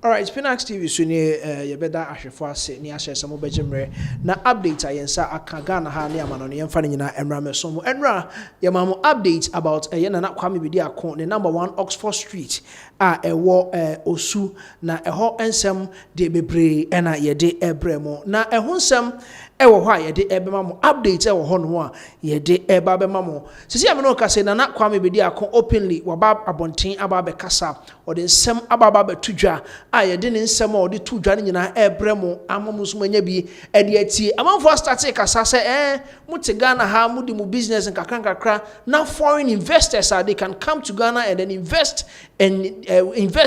Alright, Pinax TV so ne yebeda ahwefo ase ne ahye some bejemre na update ayensa akaga na ha ne amano ne yemfa ne nyina emra mesom enra yemamo update about na Kwame Bediako ne number 1 Oxford Street a ewo osu na eho ensem de bebre na yede ebremo na eho nsem ewo ho a yede ebema mo update ewo ho no a yede eba bema mo sisi ameno ka se na Kwame Bediako openly waba abonten aba be kasa ode nsem aba betudwa a yede ne nsem a ode tudwa ne nyina ebremo amamuso manya bi ede atie amanfo start kasa se muti Ghana ha mudi mu business nkakra na foreign investors they can come to Ghana and then invest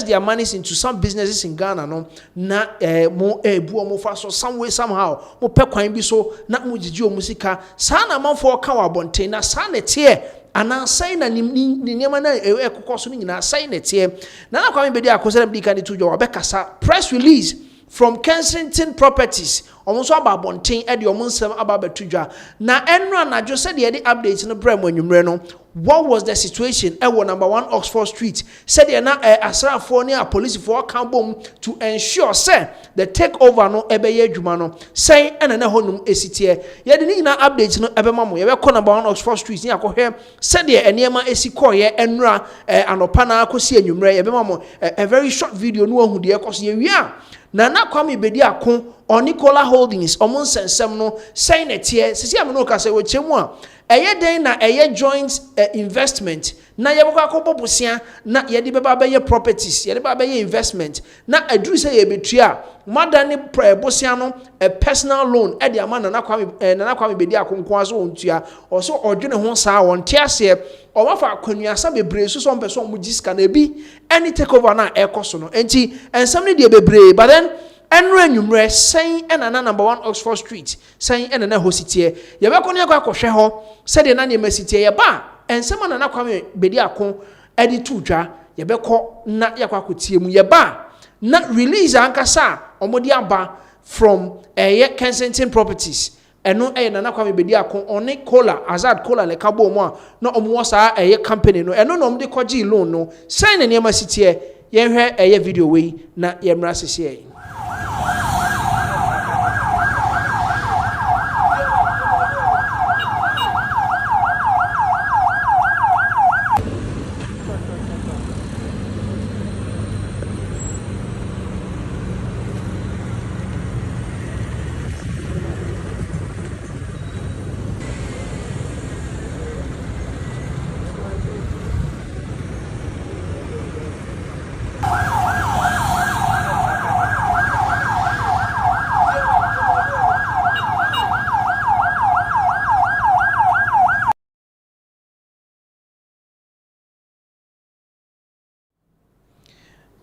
their monies into some businesses in Ghana no na mo ebu mo fa so some way somehow mo pe kwan bi so na mo gigi o musika sa na amanfo ka wa bonten na sa na tie ana sai na ni nyema na ekokoso ni nyina sai na tie na Kwame Bediako say bi kan di tujo obekasa press release from Kensington Properties almost about bonting at your monsem about betudwa na enra na jo said the updates no brem anwumre no what was the situation at number 1 Oxford Street said the na asrafo ne police for come bom to ensure say the takeover no ebeye adwuma no say ena na honum esitie ye de ni na updates no ebema mo ye be ko number 1 Oxford Street ni akohwe said the enema esiko ye enra anopa na akosi anwumre ye bema mo a very short video no ahu de ekoso ye wia na Kwame Bediako on Nicola Holdings omon sensem no say na tie sisi ameno ka say wo chemu a eye den na eye joint investment na ye bokwa kobobosia na ye de beba be properties ye de beba be investment na aduru say ye betua madane bosia no a personal loan e de amana na Kwame Bediako nko aso ontua oso odwene ho saa won tiase o wafa akwanuasa bebre so so mpeso mo giska na bi any takeover na ekoso no enti ensam ne de bebre but then enra nwumre sen ena na number 1 Oxford Street sen ena na hositie ye be ko ne akwa ho se de na ne masitie ye ba ensam na Kwame Bediako edi tudwa ye be ko na yakwa akotie mu ye ba na release ankasa omodi aba from Kensington Properties eno na Kwame Bediako oni cola azad cola le kabo mu a na omo sa company no eno no omde koji loan no sen ne ne masitie ye hwe video we na ye mra sese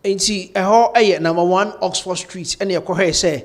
enti eho number 1 Oxford Street ene ekohe say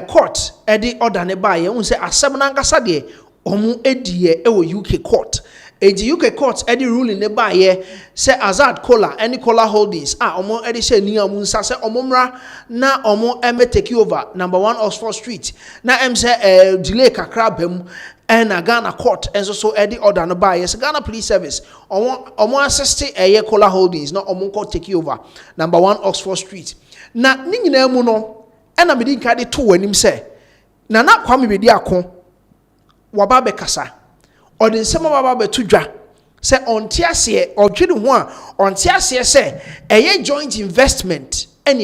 court edi order ne ba ye un say asem na nkasa de omu edie ewo UK court enti UK court edi ruling ne ba ye say Azad Cola any Cola Holdings omu edi say ni amu nsa say omumra na omu take over number 1 Oxford Street na say delay kakra bam and Ghana court and so Eddie order no buy yes Ghana Police Service omo assist Cola Holdings na omo court take over number 1 Oxford Street na ni nyina mu no na me di ka de to wanim say na Kwame Bediako waba be kasa ode nsem waba be tudwa say onti ase odwene ho a onti ase say joint investment ene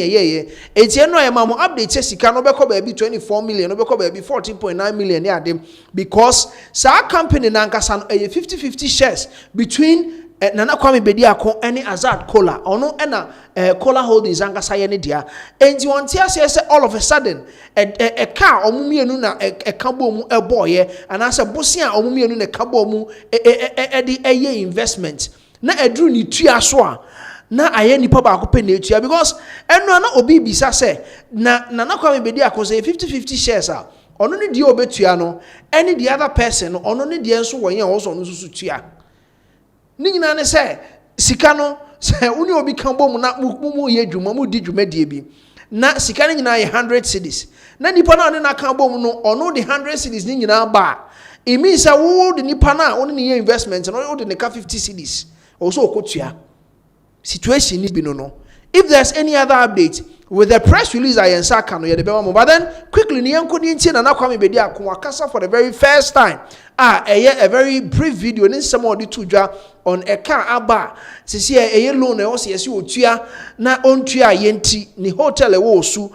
eti eno e mamo update sika no beko ba bi 24 million no beko ba bi 14.9 million ya dem because sa company na nkasa no 50-50 shares between Nana Kwame Bediako any Azad Cola ono ena Cola Holdings ankasa ye ne dia enti wontia say all of a sudden a car omumienu na kabo mu eboye anasa bosia omumienu na kabo mu edi investment na edru ni tua so a na aye nipa ba ko pe na etua because eno na obi bisa say na Kwame Bediako say 50-50 shares a ono ne die obetua no any the other person ono ne die nso wo yen wo so no susu tua ni nyina ne say sika no say uni obi kan bom na mu ye dwuma mu di dwuma die bi na sika ne nyina ye 100 cedis na nipa na ne na kan bom no ono de 100 cedis ni nyina ba e mean say wo de nipa na ono ne ye investment no wo de ne ka 50 cedis o so okotua situation ni bi no If there's any other update with the press release I can but then quickly Nana Kwame Bediako wakasa for the very first time. A very brief video in some of the tuja on a car aba. Sisi a loan also yes you tia na on tia yenti ni hotel e wo su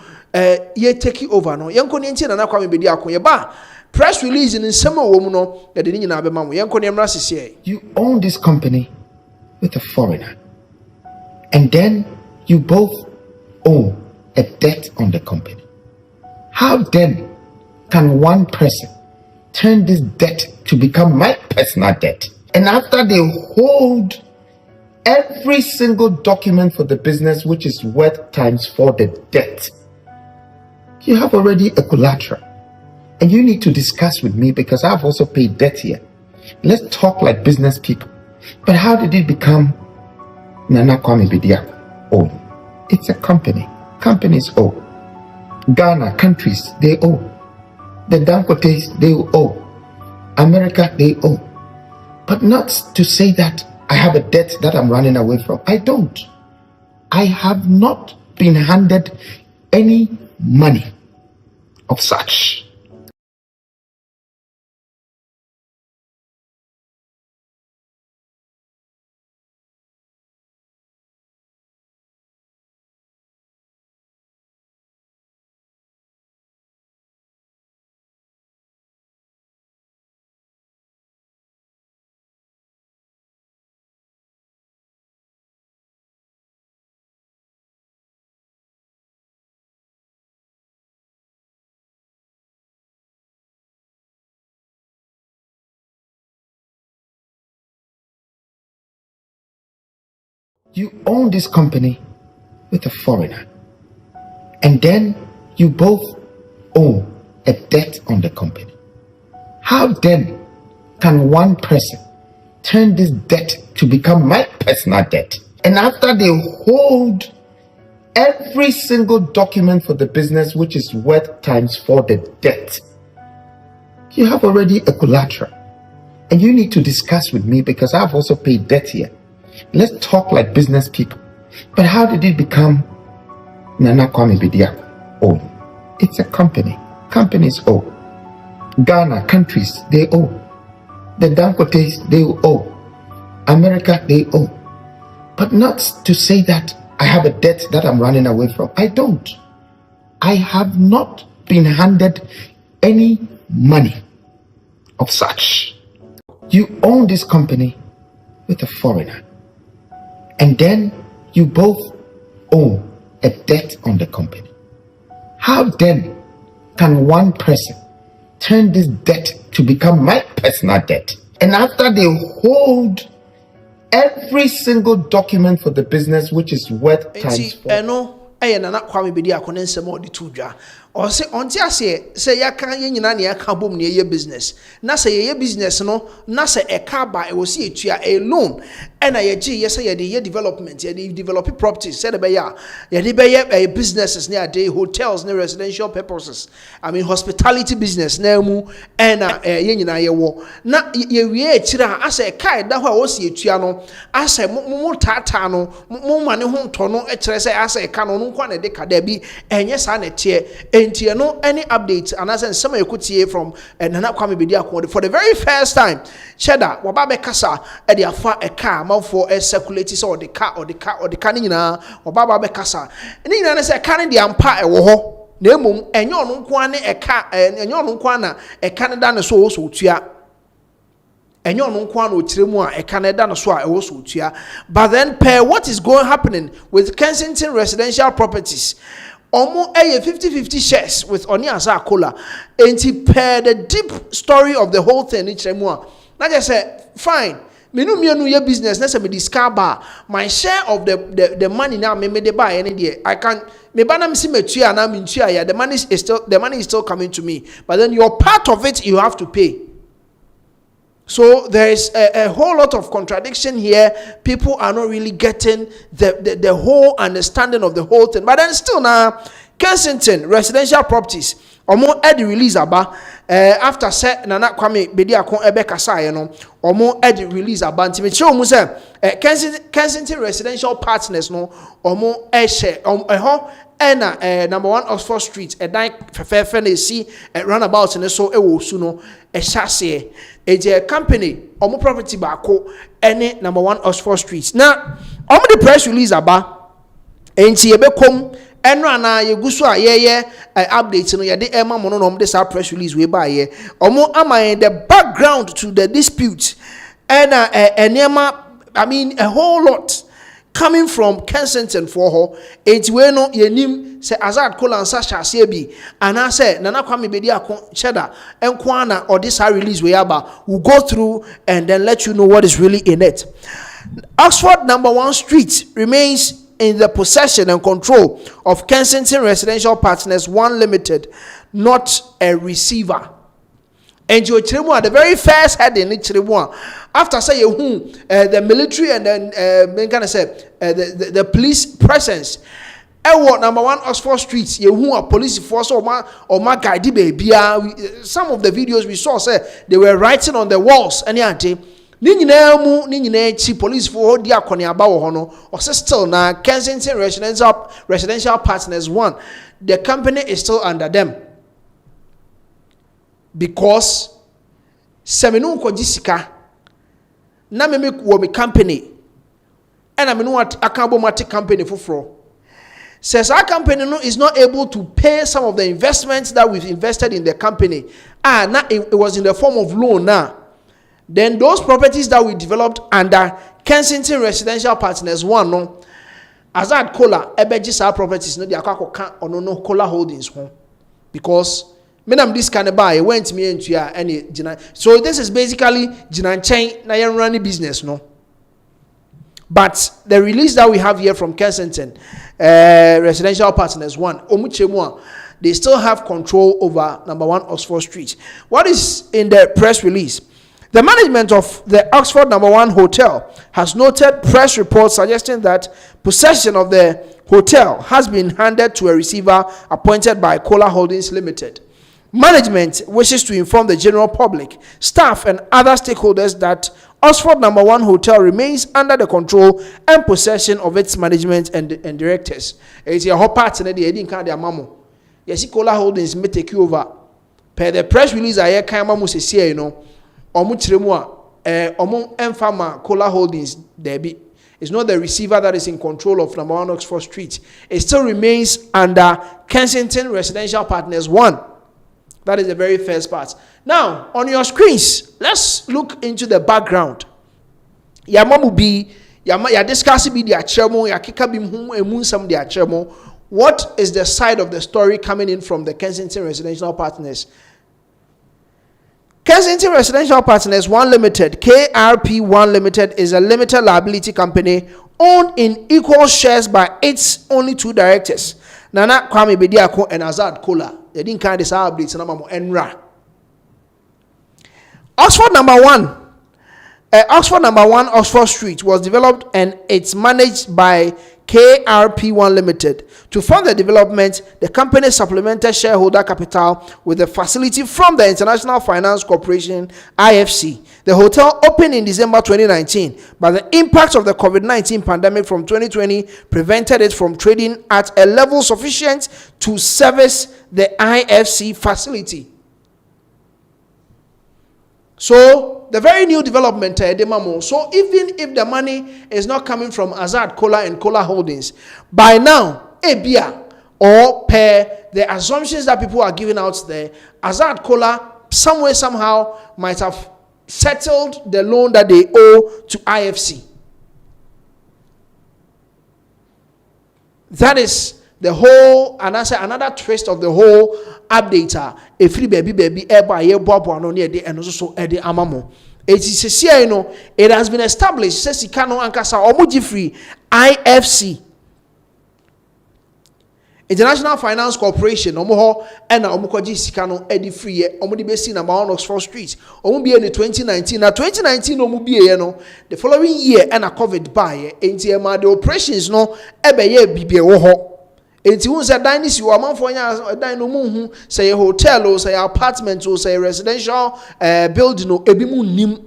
ye take over no. Yanko ninti Nana Kwame Bediako ye ba press release in some woman no ya de ni na be mamu. Yanko nemra sisi. You own this company with a foreigner, and then you both own a debt on the company. How then can one person turn this debt to become my personal debt? And after they hold every single document for the business, which is worth times 4 the debt, you have already a collateral. And you need to discuss with me because I've also paid debt here. Let's talk like business people. But how did it become Nana Kwame Bediako own? It's a company. Companies owe. Ghana, countries, they owe. The Dangotes, they owe. America, they owe. But not to say that I have a debt that I'm running away from. I don't. I have not been handed any money of such. You own this company with a foreigner, and then you both own a debt on the company. How then can one person turn this debt to become my personal debt? And after they hold every single document for the business, which is worth times 4 the debt, you have already a collateral. And you need to discuss with me because I've also paid debt here. Let's talk like business people. But how did it become Nana Kwame Bediako own? It's a company. Companies owe. Ghana, countries, they owe. The Dangotes, they owe. America, they owe. But not to say that I have a debt that I'm running away from. I don't. I have not been handed any money of such. You own this company with a foreigner, and then you both own a debt on the company. How then can one person turn this debt to become my personal debt? And after they hold every single document for the business, which is worth times 4. Nana Kwame Bediako ne nsɛm ɔde to dwa ɔse ɔnte ase sɛ yɛka yɛ nyina ne yɛka bom ne yɛ business na sɛ yɛ business no na sɛ ɛka ba ɛwɔ sɛ yɛtua a loan ɛna yɛgye yɛ sɛ yɛde yɛ development yɛde develop properties sɛ de bɛyɛ a yɛde bɛyɛ businesses ne ade hotels ne residential purposes hospitality business na mu ɛna yɛ nyina yɛwɔ na yɛwie akyire a asɛ ɛka ɛda hɔ a wɔ sɛ yɛtua no asɛ mo taataa no mo ma ne ho ntɔ no ɛkyerɛ sɛ asɛ ɛka no nkwa na de kada bi enye sa na tie entie no any update and as some ekotie from Nana Kwame Bediako for the very first time Cheddar waba be kasa e de afa e car manfo e circulate so the car ni nyina waba be kasa ni nyina ne se car ne de ampa e wo ho na emom enye ono nko ne e car enye ono nko na e car ne da ne so so tua enye ono nko na otire mu a e car ne da ne so a e wo so tua but then per what is going happening with Kensington residential properties Omo 50-50 shares with Oni Asakola. And he per the deep story of the whole thing. Now just say, fine. Me no your business. Let's say me discover my share of the money now. Me de buy any day. I can me banam si me tua na me tua ya. The money is still coming to me. But then your part of it you have to pay. So there is a whole lot of contradiction here. People are not really getting the whole understanding of the whole thing. But then still now, Kensington residential properties omo edi release aba after say Nana Kwame Bediako ebe kasa no omo edi release aba nti me che omu say Kensington Residential Partners no omo share ho na number 1 Oxford Street dan fefefe na esi runabout ne so ewo su no hyase eje company omo property baako ene number 1 Oxford Street na omo the press release aba enti yebekom enra na yegusu a yeye update no yede ema mo no this press release we ba ye omo amaye the background to the dispute and enema I mean a whole lot coming from Kensington for her enti we no yenim se Azad Kolansa hyase bi ana se Nana Kwame Bediako Cheddar enko na or this release we aba we'll go through and then let you know what is really in it. Oxford number 1 Street remains in the possession and control of Kensington Residential Partners 1 Limited, not a receiver. And you the very first heading after say the military and then the police presence. Number 1 Oxford Street, a police force or my guide baby. Some of the videos we saw say they were writing on the walls and Ninyi police for Diakoni aba wo no or still na Kensington Residential Partners 1 the company is still under them because semenu ko jisika na me wo me company and I mean what akabo company foforo says our company no is not able to pay some of the investments that we've invested in the company now it was in the form of loan now. Then those properties that we developed under Kensington Residential Partners 1 no Azad Kola ebejisa properties no they akwa no Kola Holdings home because menam this kind of buy went me into any so this is basically Jinanchen na yan running business no. But the release that we have here from Kensington Residential Partners 1 omuchemwa they still have control over number 1 Oxford Street. What is in the press release? The management of the Oxford number 1 hotel has noted press reports suggesting that possession of the hotel has been handed to a receiver appointed by Kola Holdings Limited. Management wishes to inform the general public, staff and other stakeholders that Oxford number 1 hotel remains under the control and possession of its management and directors. It's a whole part in the Edin Kandi Amamo. Yes, Kola Holdings may take you over. Per the press release I hear Kaimamu say, you know. Omu Enfama Kola Holdings Debbie is not the receiver that is in control of number 1 Oxford Street. It still remains under Kensington Residential Partners 1. That is the very first part. Now, on your screens, let's look into the background. Yamamu bi ya discuss bi dia chemo ya kika bi emun sam dia chemo. What is the side of the story coming in from the Kensington Residential Partners? Kensington Residential Partners 1 Limited, KRP1 Limited, is a limited liability company owned in equal shares by its only 2 directors, Nana Kwame Bediako and Azad Kola. They didn't kind of updates enra. Oxford number 1 Oxford Street was developed and it's managed by KRP1 Limited. To fund the development, the company supplemented shareholder capital with a facility from the International Finance Corporation, IFC. The hotel opened in December 2019, but the impact of the COVID-19 pandemic from 2020 prevented it from trading at a level sufficient to service the IFC facility. So, the very new development, so even if the money is not coming from Azad Kola and Kola Holdings, by now, Ebia, or per the assumptions that people are giving out there, Azad Kola, some way, somehow, might have settled the loan that they owe to IFC. That is the whole, and I say another twist of the whole updater. A free baby eba ye bobo no near the and also edi amamo. It is here, you know, it has been established. Says Ikano Ankasa Omuji free IFC. International Finance Corporation, Omoho, and Omukoji Sikano Edi Free, Omudi Besi number 1 Oxford Street. Omubi in 2019. Now 2019 Omubi, you know, the following year and a COVID by NTMA the operations no ebe ye bibi woho. Enti hu say dan ni si wo amanfo nya dan no mu hu say hotel o say apartment o say residential building o ebi mu nim,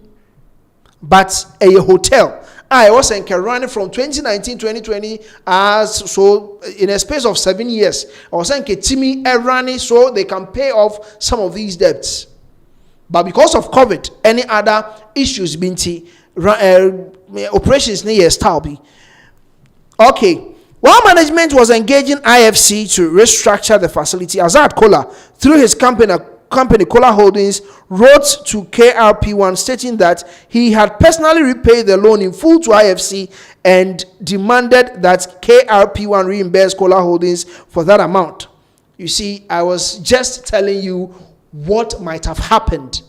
but a hotel I was running from 2019-2020 as so in a space of 7 years. I was saying Timi running so they can pay off some of these debts. But because of COVID, any other issues binti operations near Stalby. Okay. While management was engaging IFC to restructure the facility, Azad Kola, through his company Kola Holdings, wrote to KRP1 stating that he had personally repaid the loan in full to IFC and demanded that KRP1 reimburse Kola Holdings for that amount. You see, I was just telling you what might have happened.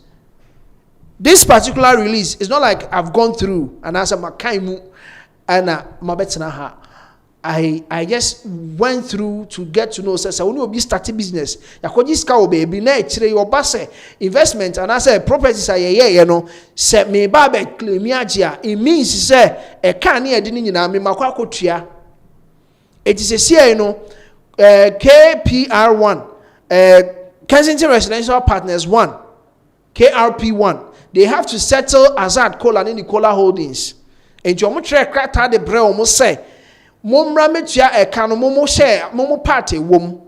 This particular release is not like I've gone through and as a makaimu and mabetnaha. I just went through to get to know say when you be starting business yakoji ska obebi na echire your base investment and I say properties are you know say me ba be claim agye it means say e kan na edi ni nyina me makwa akotua it is a say you know KPR1 Kensington Residential Partners 1 KRP1 they have to settle Azad Kola and Nicola Holdings and you mo try krata de bre o mo say Momra metia ekano momo share momo party wom.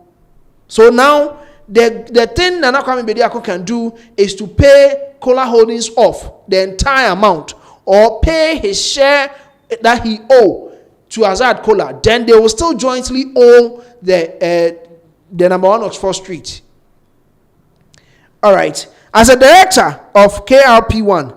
So now the thing Nana Kwame Bediako can do is to pay Kola Holdings off the entire amount or pay his share that he owe to Azad Kola. Then they will still jointly owe the number 1 Oxford Street. All right. As a director of KRP1,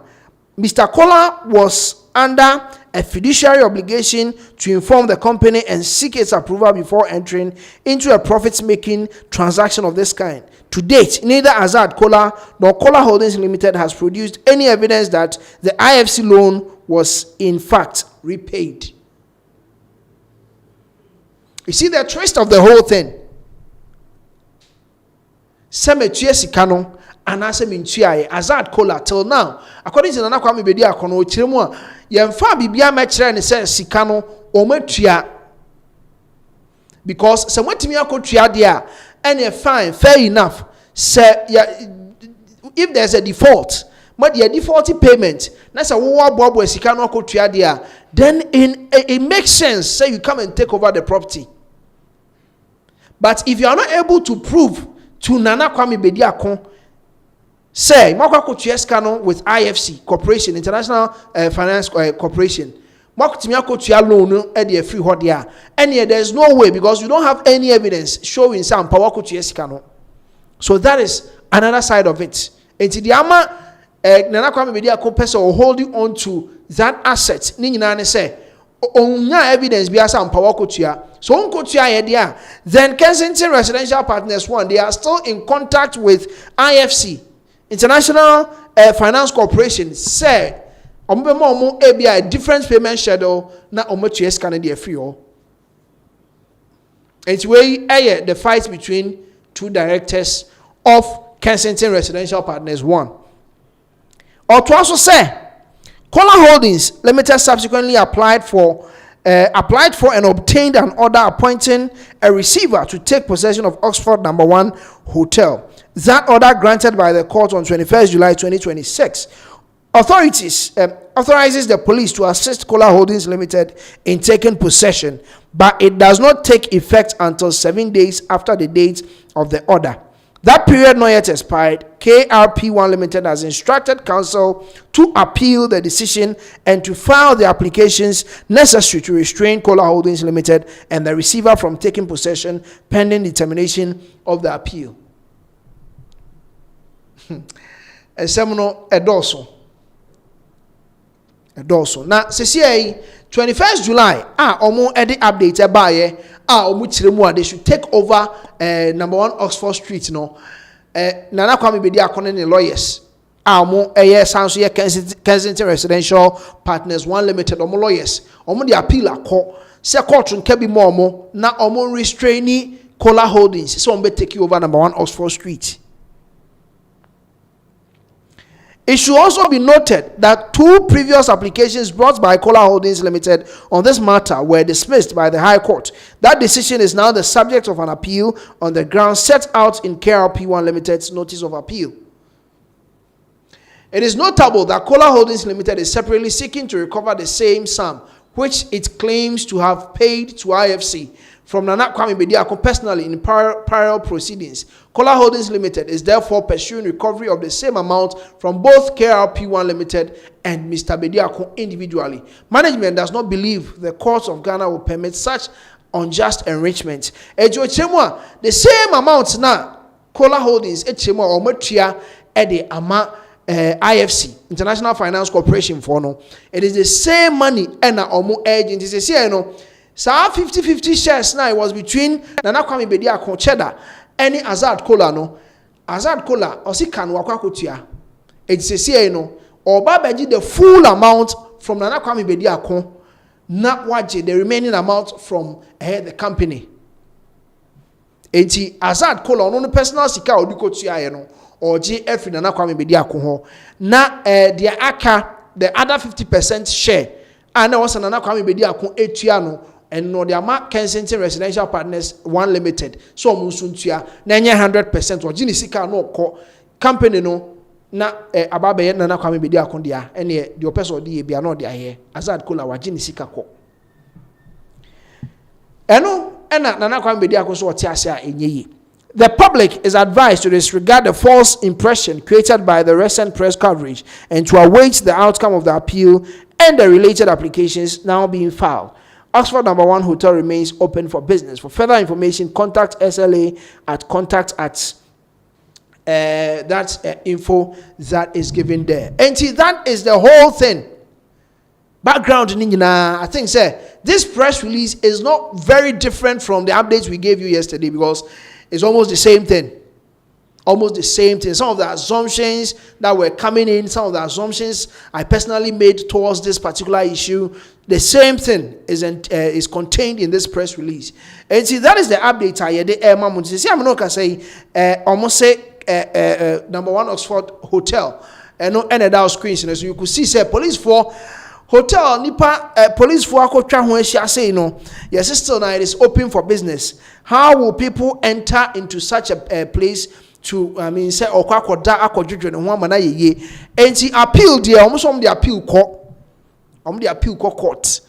Mr. Kola was under a fiduciary obligation to inform the company and seek its approval before entering into a profit-making transaction of this kind. To date, neither Azad Kola nor Kola Holdings Limited has produced any evidence that the IFC loan was in fact repaid. You see the twist of the whole thing. Semetuye sikano anase mintuaye Azad Kola till now, according to Nana Kwame Bediako no chiremu a yemfa bibia mekire ne se sika no omatua, because se watimi akotua de a ene fine fair enough say if there's a default but the default payment na say wo aboabo sika no akotua de a then it makes sense say you come and take over the property. But if you are not able to prove to Nana Kwame Bediako say Mokwakotua sika no with IFC Corporation, International Finance Corporation, Mokutimi akotua loan no e dey free hot there, and there's no way because you don't have any evidence showing some power kotua sika no. So that is another side of it. And the ama Nana Kwame Bediako person holding on to that asset ni nyina ne say onya evidence bi asa power kotua. So on kotua ye there, then Kensington Residential Partners 1, they are still in contact with IFC International Finance Corporation. Say omo a different payment schedule na omo tua sika na dey free o. It's way the fight between two directors of Kensington Residential Partners 1. Or to also say Kola Holdings Limited subsequently applied for and obtained an order appointing a receiver to take possession of Oxford No. 1 Hotel. That order granted by the court on 21st July 2026 authorizes the police to assist Kola Holdings Limited in taking possession, but it does not take effect until 7 days after the date of the order. That period not yet expired, KRP1 Limited has instructed counsel to appeal the decision and to file the applications necessary to restrain Kola Holdings Limited and the receiver from taking possession pending determination of the appeal. A seminal edoso. Now, CCA 21st July, omo edit update ebaye, omo chiremu they should take over No. 1 Oxford Street no. Nana Kwame Bediako ne lawyers. Omo sanso ye Kensington Residential Partners 1 Limited omo lawyers. Omo the appeal akọ. Se court nka bi mo omo na omo restrain Kola Holdings. So omo take you over No. 1 Oxford Street. It should also be noted that 2 previous applications brought by Kola Holdings Limited on this matter were dismissed by the High Court. That decision is now the subject of an appeal on the grounds set out in KRP1 Limited's Notice of Appeal. It is notable that Kola Holdings Limited is separately seeking to recover the same sum which it claims to have paid to IFC from Nana Kwame Bediako personally in parallel proceedings. Kola Holdings Limited is therefore pursuing recovery of the same amount from both KRP1 Limited and Mr. Bediako individually. Management does not believe the courts of Ghana will permit such unjust enrichment. The same amount now Kola Holdings or Matria Ede Ama IFC, International Finance Corporation for no. It is the same money and omo agent is say no. So 50-50 shares now it was between Nana Kwame Bediako Cheddar and Azad Kola no. Azad Kola osi kan wakwa kotua. It say no. Oba beji the full amount from Nana Kwame Bediako na waje the remaining amount from the company. Enti Azad Kola no personal sika odi kotua no. Or GF Nana Kwame Bediako ho na the aka the other 50% share and was Nana Kwame Bediako etua no and no the ama Kensington Residential Partners 1 Limited so musuntua na nye 100% or gini sika no ko company no na ababe Nana Kwame Bediako dia ene the opesa odi e bia no dia here Azad Kola wa gini sika ko eno ena Nana Kwame Bediako so ote ase a enye. The public is advised to disregard the false impression created by the recent press coverage and to await the outcome of the appeal and the related applications now being filed. Oxford No. 1 Hotel remains open for business. For further information, contact SLA at info that is given there. And see, that is the whole thing. Background, I think, this press release is not very different from the updates we gave you yesterday because it's almost the same thing. Almost the same thing. Some of the assumptions that were coming in, some of the assumptions I personally made towards this particular issue, the same thing is contained in this press release. And see, that is the update I had. See, I'm not going to say, almost say, number 1 Oxford Hotel. And no end of screens. So you could see, say, police for hotel nipa police for akotwa ho ahia say no yes still now it is open for business. How will people enter into such a place to say okwakoda akodwedwe ne ho amana yeye enti appeal there omosom the appeal court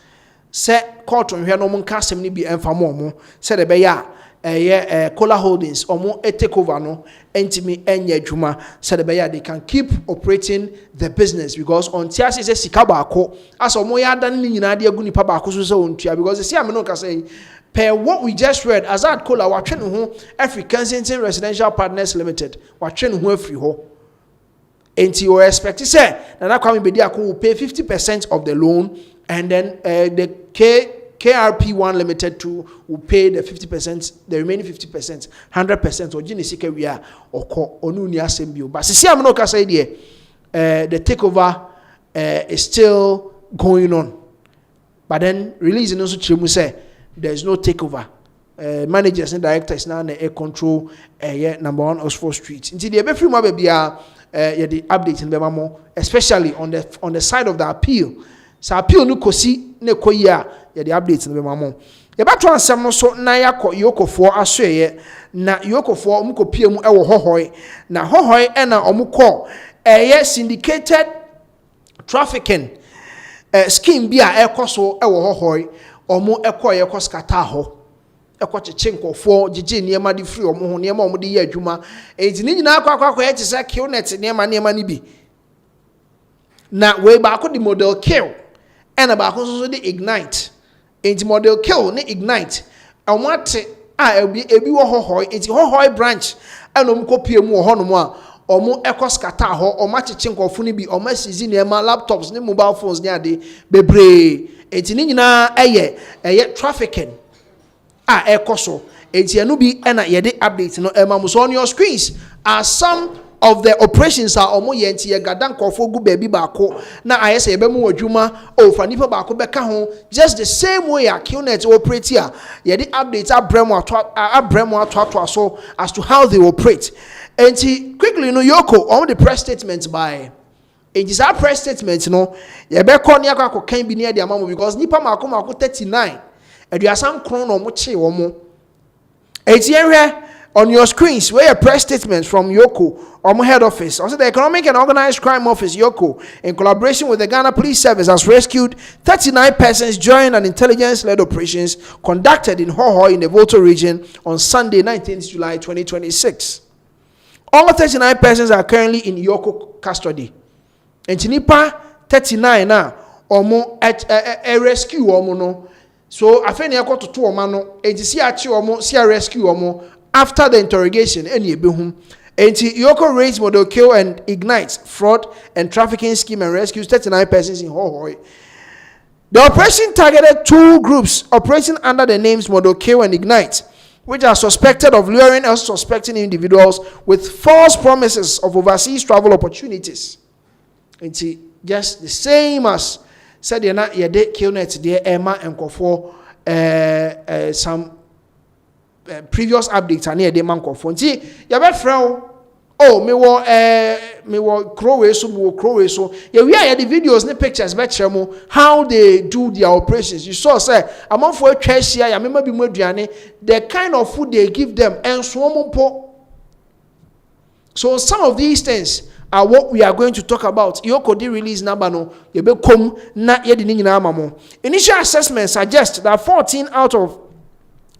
say court nhwe no monka asem ni bi emfamo mo say de be ya Kola Holdings omo take over no entimi enye adwuma said the beya they can keep operating the business because on tia say sika baako as omo ya dan ni nyina de agu nipa baako so say ontua because they say am no ka say per what we just read Azad Kola watwe no ho African Kensington Residential Partners Limited watwe no ho afri ho enti you expect say Nana Kwame Bediako will pay 50% of the loan and then the KRP1 Limited too will pay the 50%, the remaining 50%, 100%. Or Jini Sika we are or Onuni Assembly. But see, I'm not say the takeover is still going on. But then releasing also Chimu say there's no takeover. Managers and directors now the air control number 1 Oxford Street. Until the every month be the update in the especially on the side of the appeal. So appeal no kosi ne koya ya the updates no be mamo ye ba to ansem no so na yakọ yokofo asoye na yokofo omkopie mu ewo hohoi na hohoi na omkọ syndicated trafficking scheme bi a ekoso ewo hohoi omo ekọ ye koskata ho ekọcheche nkofo gigi niema di free omo ho niema omo di ye adwuma enti ni nyina akwa ye tese killnet niema ni bi na we ba akọ di model kill and about also the ignite into model kill ni ignite and what ebi wo hohoi into hohoi branch and omkopie mu ho no mu a omo ekoskata ho omacheche nkofo ni bi omasizi na ema laptops ni mobile phones ni ade bebre enti ni nyina eye trafficking ekoso enti enu bi na ye de update no ema mo so on your screens are some of the operations are omo yenti ye gadan kofo gu baby baako na ayese ye be mu adwuma o fa nipa baako beka ho just the same way a Qnet operate here ye the updates abremo ato as to how they operate and quickly no yoko on the press statement by It is our press statement, no. You be call near kwa can be near the amount because nipa mako 39. And you are some crown or mochi or more. It's here on your screens where a press statement from Yoko or head office. Also, the Economic and Organized Crime Office, Yoko, in collaboration with the Ghana Police Service, has rescued 39 persons during an intelligence-led operations conducted in Hohoe in the Volta region on Sunday, 19th July 2026. All 39 persons are currently in Yoko custody. And Chinipa 39 now, or a rescue or no. So I think I got to 2 or mano, and see a rescue or more after the interrogation. Any behum. And Yoko raised model kill and ignites fraud and trafficking scheme and rescues 39 persons in Hohoe. The operation targeted 2 groups operating under the names Model Kill and Ignite, which are suspected of luring or suspecting individuals with false promises of overseas travel opportunities. It's just the same as said you're not your day kill net there Emma and Kofo some previous updates are near the man Kofo. See, you bet friend. Oh, me wo crowe so. Yeah, we are the videos and pictures bet how they do their operations. You saw say among for trash here, I remember be more the kind of food they give them and so. So some of these things are what we are going to talk about. Yoko di release number no, you be come na yedi ni nyina amamo. Initial assessment suggests that 14 out of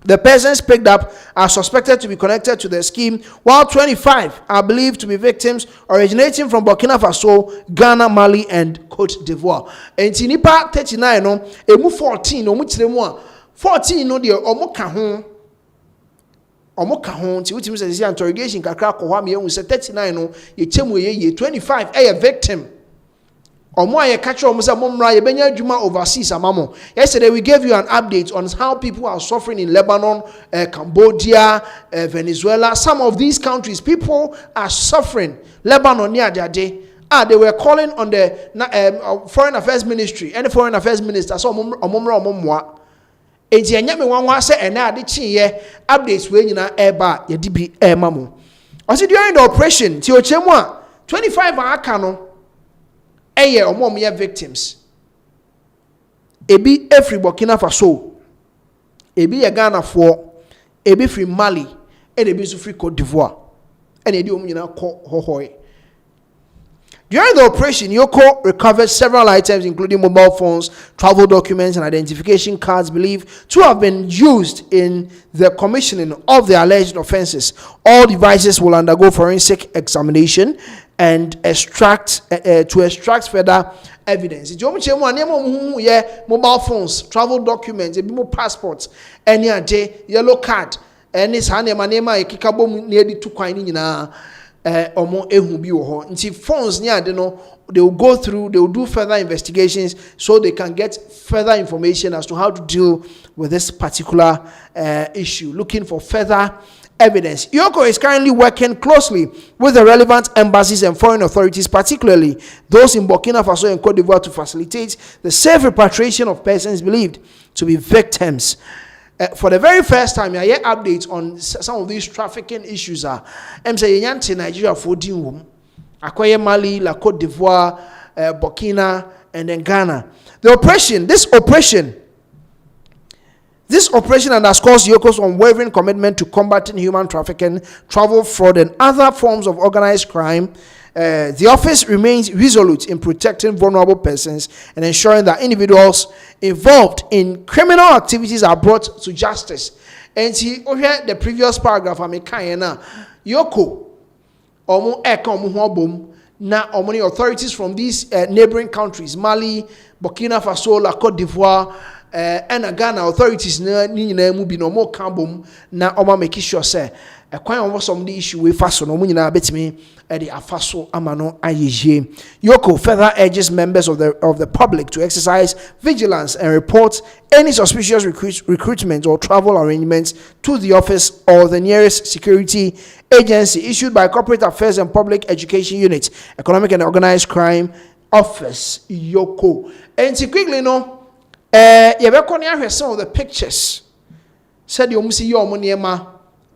the persons picked up are suspected to be connected to the scheme, while 25 are believed to be victims originating from Burkina Faso, Ghana, Mali, and Cote d'Ivoire. And Tinipa 39 no, emu 14 no mu kire mu a 14 no de omo ka ho nti wutimi say interrogation kakra ko hwa me hu say 39 no ye chemu ye 25 a victim. Omo aye catch omo say momra ye benya adwuma overseas amamo. Yesterday we gave you an update on how people are suffering in Lebanon, Cambodia, Venezuela. Some of these countries people are suffering. Lebanon near they were calling on the Foreign Affairs Ministry and the Foreign Affairs Minister so omomra enti enya me wanwa say ena ade chiye updates we nyina eba ye dibi mamo. Also during the operation ti ochemu a 25 aka no eye omom ye victims. Ebi every Burkina Faso, ebi ye Ghana for, ebi free Mali, and ebi so free Cote d'Ivoire. And edi nyina ko Hohoe. During the operation, Yoko recovered several items, including mobile phones, travel documents, and identification cards believed to have been used in the commissioning of the alleged offenses. All devices will undergo forensic examination and extract further evidence. Mobile phones, travel documents, passports, any yellow card, and this hanema kikabo near the 2 coin omo ehu bi wo ho nti phones ni ade no they will go through, they will do further investigations so they can get further information as to how to deal with this particular issue, looking for further evidence. Yoko is currently working closely with the relevant embassies and foreign authorities, particularly those in Burkina Faso and Cote d'Ivoire, to facilitate the safe repatriation of persons believed to be victims. For the very first time, I hear updates on some of these trafficking issues. I'm saying Nigeria for Dinwum, Akoye Mali, La Cote d'Ivoire, Burkina, and then Ghana. This operation underscores Yoko's unwavering commitment to combating human trafficking, travel fraud, and other forms of organized crime. The office remains resolute in protecting vulnerable persons and ensuring that individuals involved in criminal activities are brought to justice. And see, over the previous paragraph, I'm Yoko, omo eka omo hobom na omoni authorities from these neighboring countries, Mali, Burkina Faso, La Cote d'Ivoire, and Ghana authorities na nyina mu bi no mo kambom na oma make sure say kwan omo some the issue we faso no mu nyina betimi e de afaso amano ayeje. Yoko further urges members of the public to exercise vigilance and report any suspicious recruitment or travel arrangements to the office or the nearest security agency issued by Corporate Affairs and Public Education Unit, Economic and Organized Crime Office, Yoko. And quickly no yebekoni ahwe some of the pictures said you see your niema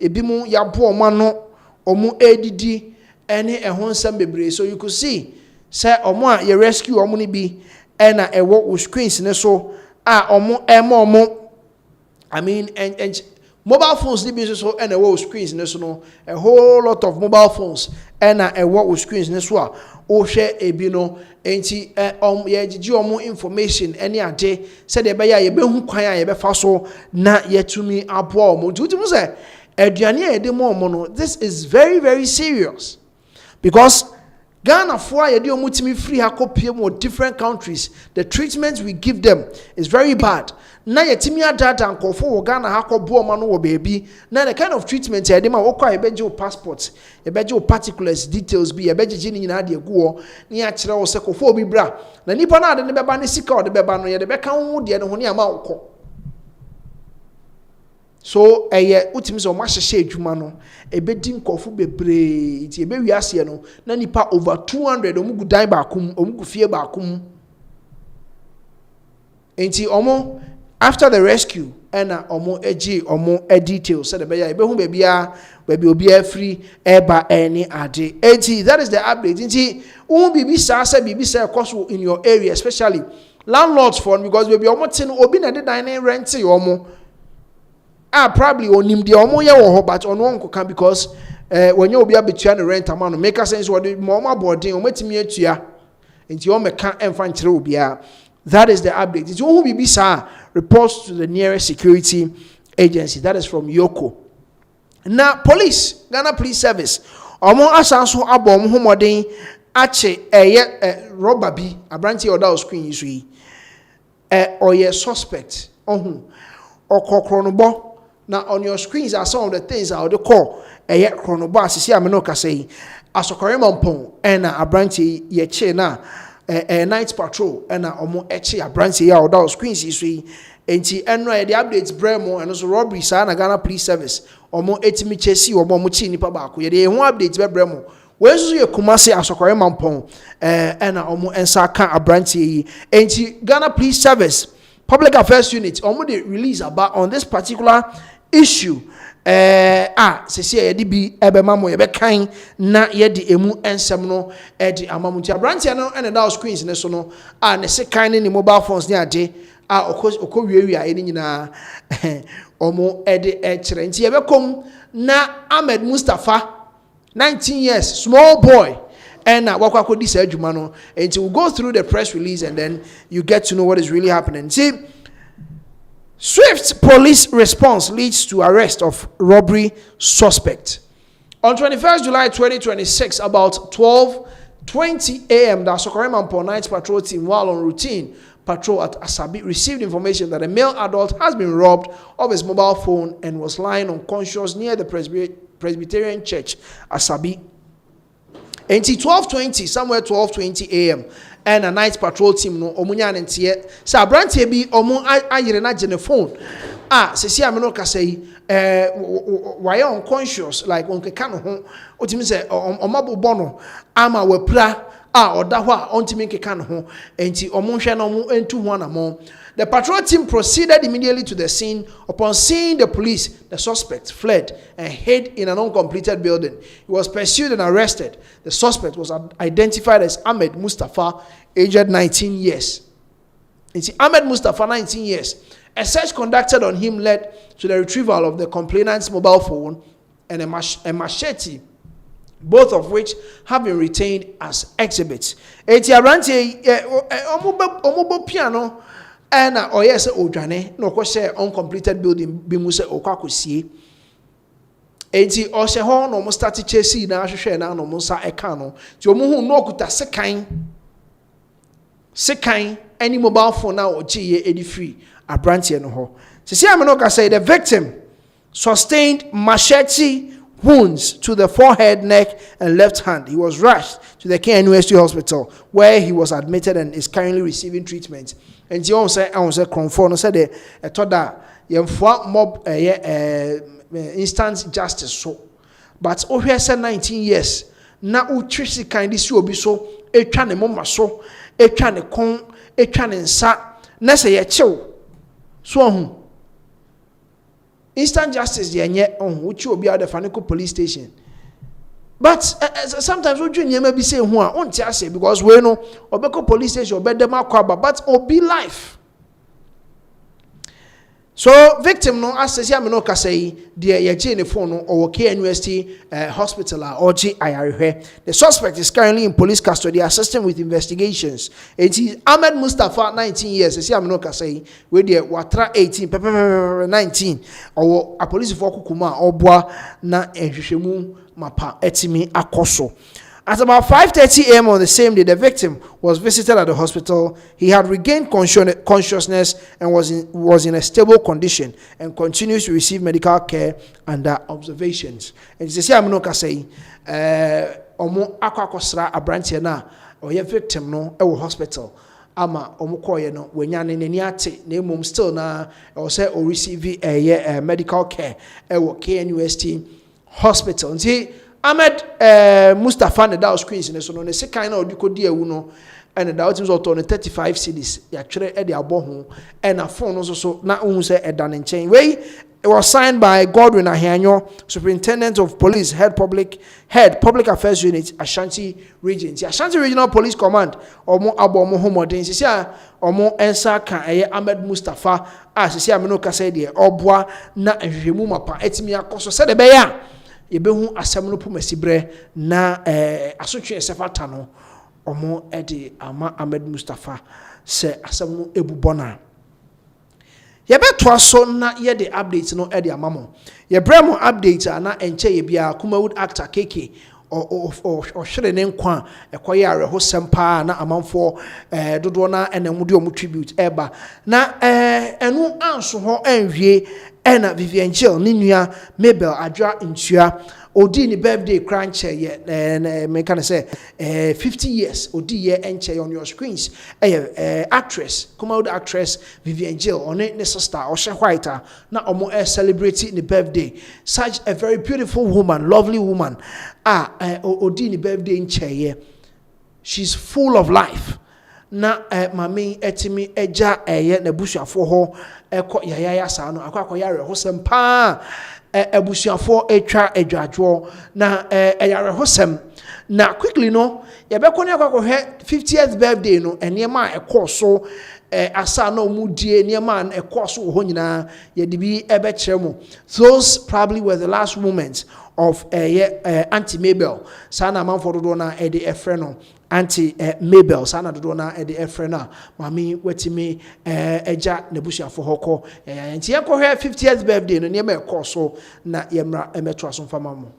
ebimu yabo omano omu edidi ene ehon sam bebre. So you could see say omo a ye rescue omo ni bi na ewo wo screens ne so omo omo I mean and mobile phones ni bi so and ewo screens ne so no a whole lot of mobile phones na ewo wo screens ne so a o hwe ebi no enti ye gigi omo information any ade say de be ya ye behu kwan a ye be fa so na yetumi aboa omo tutu say aduane a ye de mo omo no this is very very serious because Ghana for ye de omo timi free ha kopie mo different countries the treatment we give them is very bad na yetimi adada nkofo wo Ghana ha ko bo omo no wo baby na the kind of treatment ye de ma wo kwa ye beje passport ye beje particulars details bi ye beje ni nyina de aguo na ya kire wo se kofo obi bra na nipa na ade ne beba ne sika ode beba no ye de beka ho de ne ho ne ama wo so eye utimi so ma hyehye adwuma no ebedi nkofo bebre ti ebe wiase no na nipa over 200 omugu dan ba akum omugu fie ba akum enti omo after the rescue ena omo eji omo details said be ya ebe hu bebia baby obi free eba any ade enti that is the update enti won bibi sa say bibi say cost in your area especially landlords for because baby omo tin obi na de dan rent omo probably onim de omo ye wo ho but ono onko kan because when you obi abetua no rent amount no make sense what mo abodin o matimi atua enti o meka emfa nkire obi a that is the update enti who bibi sa reports to the nearest security agency that is from Yoko na police Ghana Police Service omo asanso abom homodin ache robber bi abranti oda screen yiso yi oye suspect ohun okokronobo now on your screens are some of the things I would call a yet chronobus. See, I'm no say Asokoremampon and a brandy ye chena a night patrol and a omo echi a brandy out of screens you see. And the updates Bremo and also robbery sana Ghana Police Service omo etimi chesi or momuchi ni pabako. Ye de one updates be Bremo. Where's your Kumasi Asokoremampon and a omo ensaka a brandy and the Ghana Police Service Public Affairs Unit already release about on this particular issue sesi ye di bi ebemamo ye be kan na ye di emu ensem no di amamunti abrantia no and that screens ne so no ne se kan ni mobile phones ni ade okowiewie a ni nyina omo ede kire nti ye be kom na Ahmed Mustafa 19 years small boy and wakwa this adwuma no until we go through the press release and then you get to know what is really happening. See, swift police response leads to arrest of robbery suspect. On 21st July 2026, about 12:20 a.m., the Asokoremampon Night Patrol team, while on routine patrol at Asabi, received information that a male adult has been robbed of his mobile phone and was lying unconscious near the Presbyterian Church, Asabi. Until 12:20, somewhere 12:20 a.m., and a night patrol team no omunya ntie sa brantie bi omu ayire na gene phone sesi ameno ka say why unconscious like onkeka no ho otimi say omabobọ no ama wapra oda ho a ontimi nkeka no ho enti omu hwe na omu entu ho anamo. The patrol team proceeded immediately to the scene. Upon seeing the police, the suspect fled and hid in an uncompleted building. He was pursued and arrested. The suspect was identified as Ahmed Mustafa, aged 19 years. It's Ahmed Mustafa, 19 years. A search conducted on him led to the retrieval of the complainant's mobile phone and a machete, both of which have been retained as exhibits. Omobo piano. And yes, Odwane, no question uncompleted building Bimuse Okakusi. Enti Oshe Horn almost started chasing now, share now, no Musa Ekano. Jomu no kuta sekain, any mobile phone now or G 83 a branch and ho. See, Amanoka say the victim sustained machete wounds to the forehead, neck, and left hand. He was rushed to the KNUST hospital where he was admitted and is currently receiving treatment. And you say, I was a conform, said a toda, yamfwa mob instant justice so. But oh, he said 19 years. Now, Trissy kindly so be so, a tran a moma so, a tran a con, a tran and sa, Nessa ye chill. So, instant justice, the yet on which will be at the Fanico police station. But sometimes we dream you may be saying who on say because we know obeko police station obedem akwaba but obi life. So victim no assess ya me no kasai de ye ne phone no or KNUST hospital or GIRH. The suspect is currently in police custody assisting with investigations. It is Ahmed Mustafa 19 years. Say me no kasai we de watra 18 19 or a police for kukuma obwa na ehwehwemu mapa etimi akoso. At about 5:30 a.m. on the same day, the victim was visited at the hospital. He had regained consciousness and was in a stable condition and continues to receive medical care under observations. And this is I'm not saying, omo akwakosra abrantie na oye victim no e wo hospital. Ama omo koye no wenya ne nani ate na emom still na o say o receive medical care e wo KNUST hospital. Nti Ahmed Mustafa ne da screens ne so no ne se kan na odikodi ewu no ene da otim so to ne 35 cedis ya twere e de abo ho ena phone no so na ohun se eda ne nchen we it was signed by Godwin Ahianyo, Superintendent of Police, Head Public Affairs Unit, Ashanti Region. The Ashanti Regional Police Command, omo abo omo homodin. Sisia omo ensa kan Ahmed Mustafa. Sisia me no kasa de obwa na ehwemu mapa etimi akoso se de be ya. Yebehu asem no pomasibre na asotwe esefata no omo ede ama Ahmed Mustafa se asem no ebubona yebeto aso na ye de update no ede amamo ye bremo update na enche ye bia Kumawood actor KK o hwere ne nkwa ekoye areho sempa na amanfo dodo na enamude omu tribute eba na enu anso ho enwie ena Vivian Jill ni nua Mabel Adra Ntua odi ni birthday cruncher ye me can say 50 years odi ye enche on your screens actress Kumawood actress Vivian Jill on ne sister Oshe White na omo celebrating the birthday, such a very beautiful woman, lovely woman odi ni birthday enche ye. She's full of life. Na mami etimi eja na busuafo ho ekọ yaya sa no akọ yare ho sempa ebusuafo etwa adwadwo na yare ho sem na quickly no ye be kọ ne akọ hwe 50th birthday no enema ekọ so asa na omudie enema ekọ so ho nyina ye de bi ebe kire mu. Those probably were the last moments of Auntie Mabel sana manfo dodo na ede efre no Auntie Mabel sana dodo na ede efre na mami wetimi eja nebusuafo hoko nti ye ko 50th birthday no ne me ekọ so na yemra emetro aso fama mo.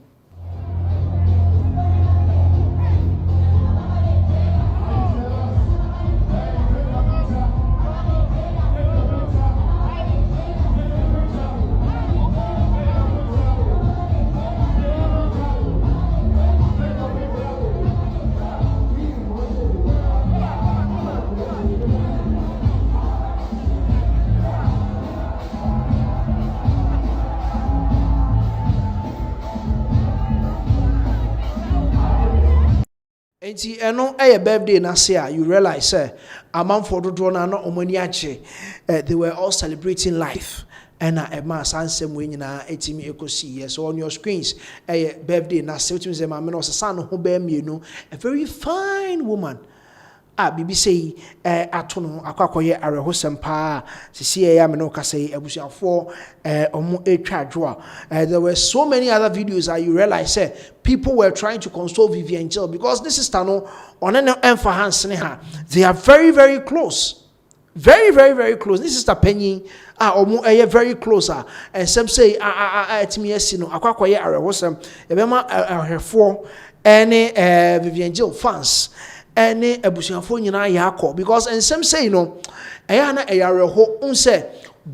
Enti eno birthday na say you realize amanfo dodo na omani ache they were all celebrating life and ma sansem we nyina etimi ekosi yes on your screens birthday na say wetin say ma me no sesa no ho ba mienu a very fine woman bibi say ato no akwakoye areho sempa sisi ya me no kasai abusuafo omo etwa adwo there were so many other videos that you realize people were trying to console Vivian Jill because this is no on an emfa hands ne ha. They are very very close, very very very close. This is the penny omo very close and some say etimi esi no akwakoye areho sem ebema ahwefo ene Vivian Jill fans any abusuafo nyina yakọ because and some say ayana ayareho unse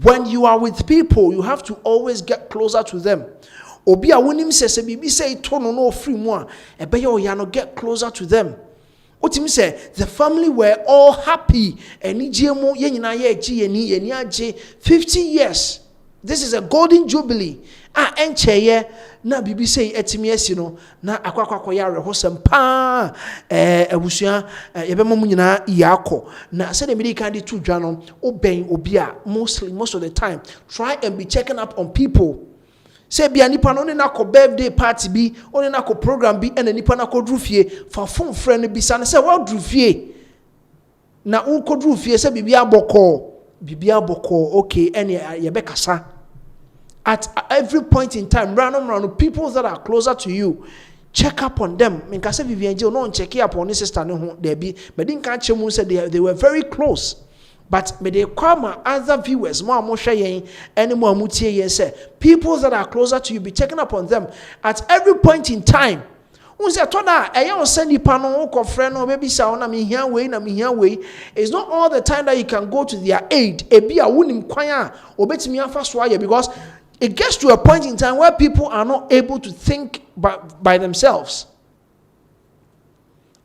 when you are with people you have to always get closer to them. Obi a wonim sese bibi say to no free mu a ebeye oya no get closer to them. Otim say the family were all happy enigiemu ye nyina ye agi yeni agi 50 years. This is a golden jubilee. Encheye na bibi say etimi esi no na akwakwakoye areho sempa abusua yebema mu nyina yakọ na say the medical dey to dwa no oben obi a most of the time try and be checking up on people. Say be nipa no ne na ko birthday party bi, oni na ko program bi, and nipa na ko drufie, fa phone friend bi sa say what drufie. Na unko drufie say bibia boko, okay, and ye be kasa. At every point in time, random people that are closer to you, check up on them. I mean, say Vivian Jill, no check up on his sister, no, they be, but didn't catch him. Said they were very close. But may they come other viewers, more sharing, any more mutie, say people that are closer to you, be checking up on them at every point in time. Unse toda eya send nipa no ko friend no maybe say na me hia we. It's not all the time that you can go to their aid. Ebi a wonim kwan a obetimi afa so aye, because it gets to a point in time where people are not able to think by themselves.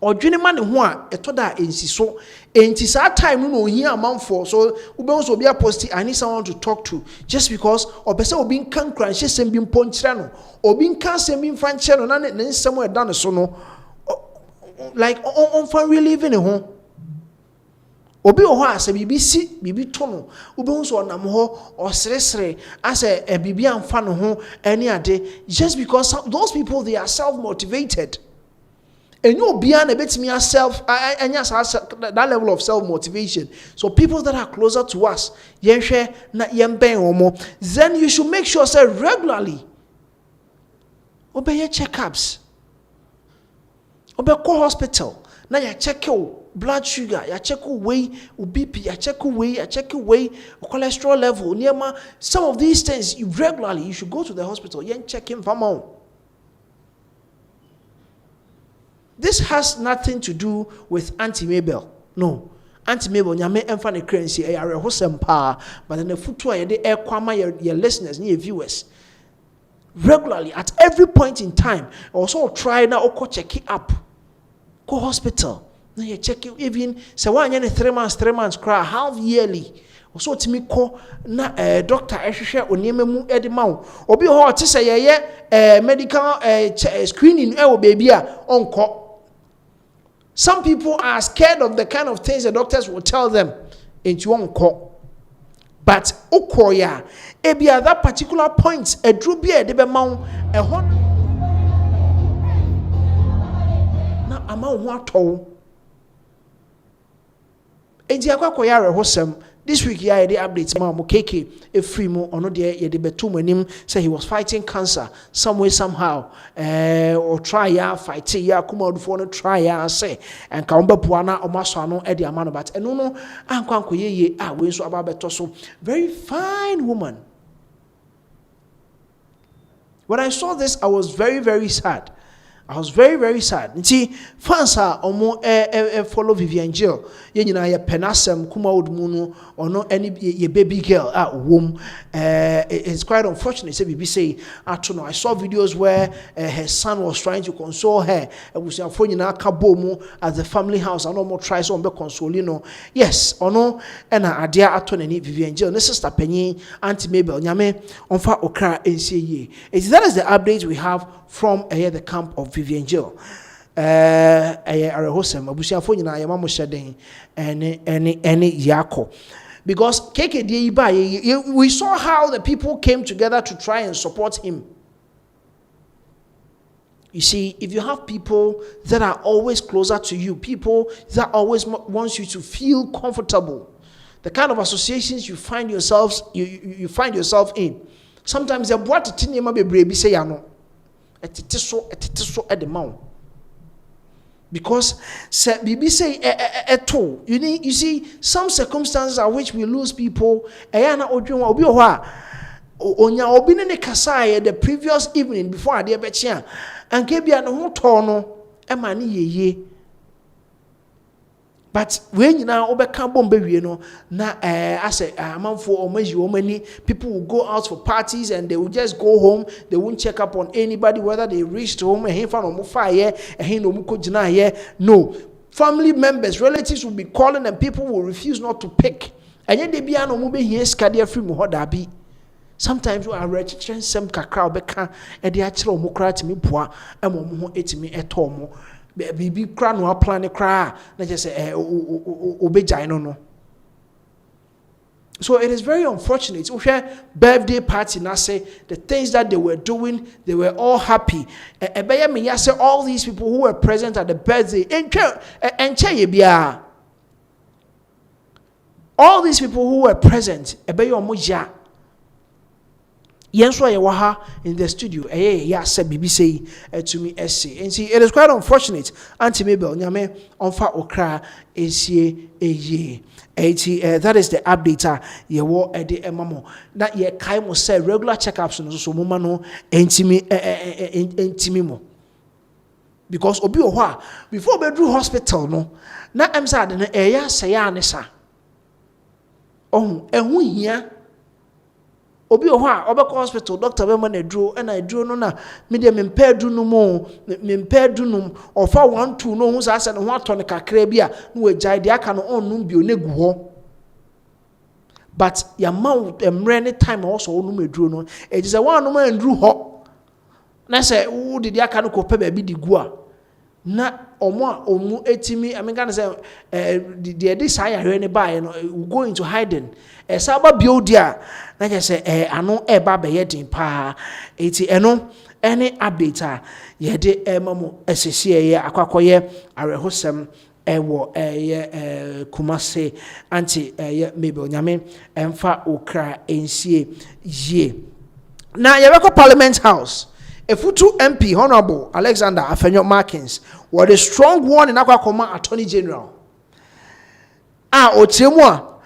Or dwene ma ne ho a etoda ensi so enti sa time no ohia amanfo so ube so be a post I need someone to talk to, just because obese obi nkan kran hye sem bi mponkyere no obi nkan sem bi mfa nkyere no na ne nsem e da ne so no, like on fan really living ho obi ho ase bibi si bibi to no ube so onam ho osresre ase bibi amfa no ho ani ade, just because those people, they are self motivated. And you be an betimi self that level of self motivation. So people that are closer to us, then you should make sure say regularly obey your checkups, obey call hospital. Now you check your blood sugar, you check your weight, your BP, you check your weight, cholesterol level. Some of these things regularly you should go to the hospital. You check him from home. This has nothing to do with Auntie Mabel. No. Auntie Mabel, nyame emfa ne currency e yare hosem pa, but then the futu ye de e kwama your listeners, your viewers. Regularly, at every point in time, also try na oko check it up. Go hospital. Na you check it even say one year 3 months cry half yearly. Also timi ko na doctor ehwehwe oniema mu edema wo. Obi ho te say ye medical screening e wo baby a onko. Some people are scared of the kind of things the doctors will tell them into one call. But okoya, ebi at that particular point, a drubi a debe maun a hon na ama wato. Eji akwa koya rehosem. This week, yeah, the updates, Mama KK, a free mo, or no, dear, the betum say he was fighting cancer some way, somehow, or try ya, fight ya, come out for a try ya, say, and Kamba Puana or Masano, Eddie Amano, but and no, Uncle Ye, we so about Betoso, very fine woman. When I saw this, I was very, very sad. I was very, very sad. See, fans are almost follow Vivian Jill. You know, your penasem, kuma udmunu, or no any your baby girl at womb. It's quite unfortunate. Say, baby say, I don't know. I saw videos where her son was trying to console her. And we say, I'm phoning her kabomu at the family house. I no more try so be consolino. Yes, or no, and I dear aton any Vivian Jill. This is Penny, Auntie Mabel, Nyame, on fa okra NCA. That is the update we have from the camp of Vivian Jill. Arehosem, Abusiafo nyina yema mo hyeden any yako. Because KKD we saw how the people came together to try and support him. You see, if you have people that are always closer to you, people that always wants you to feel comfortable, the kind of associations you find yourselves you find yourself in, sometimes they brought to tinema bebree say ya no. Etitiso at the mount. Because Bibi say eto. You see, some circumstances at which we lose people. Ayana odwon obi oha. Onya obi ne kasai the previous evening before ade bechia. Anke bia no ho to no e ma ne yeye. But when you now obeka bombe wie no na ase amanfo omaji omani, people will go out for parties and they will just go home. They won't check up on anybody whether they reached home and fa no mo fire and no mo ko gina here. No, family members, relatives will be calling and people will refuse not to pick. And yet they be no mo be here skade free mo hoda bi. Sometimes we are registering some kakra obeka e de akere mo kra timi boa e mo ho etimi eto mo. Bibi kra no plan kra na je say obejai no. So it is very unfortunate. Birthday party now say the things that they were doing, they were all happy. All these people who were present at the birthday, all these people who were present, in the studio, to me, and see, it is quite unfortunate. Auntie Mabel, nyame onfa okra that is the update. Ye wo ede emamo that ye kai mo say regular checkups no so moma no entimi mo, because obi o ho before bedru hospital no na emsa de no eya saya anesa ehu hia obi o ho obekọ hospital doctor be man aduro na aduro no na me de mempa adu no mo mempa adu no ofa 1 2 no hu sa se no ho atọ kakra bi a no wagyae de aka no onum bi onegu ho, but ya mount emre time also onum aduro no it is a one no man anduru ho na se wo de aka no kopa ba bi di gu a na omu etimi I mean can say the this hire ne buy no go into hiding saba build dia na je say ano eba be yedin pa eti eno any update a ye de mamo esese ye akwakoye arehosem ewo kumase anti maybe onyame emfa okra ensie ye na ye be Parliament House. Efutu MP Honorable Alexander Afenyo Markins was a strong one in Akwa Attorney General. Otiemwa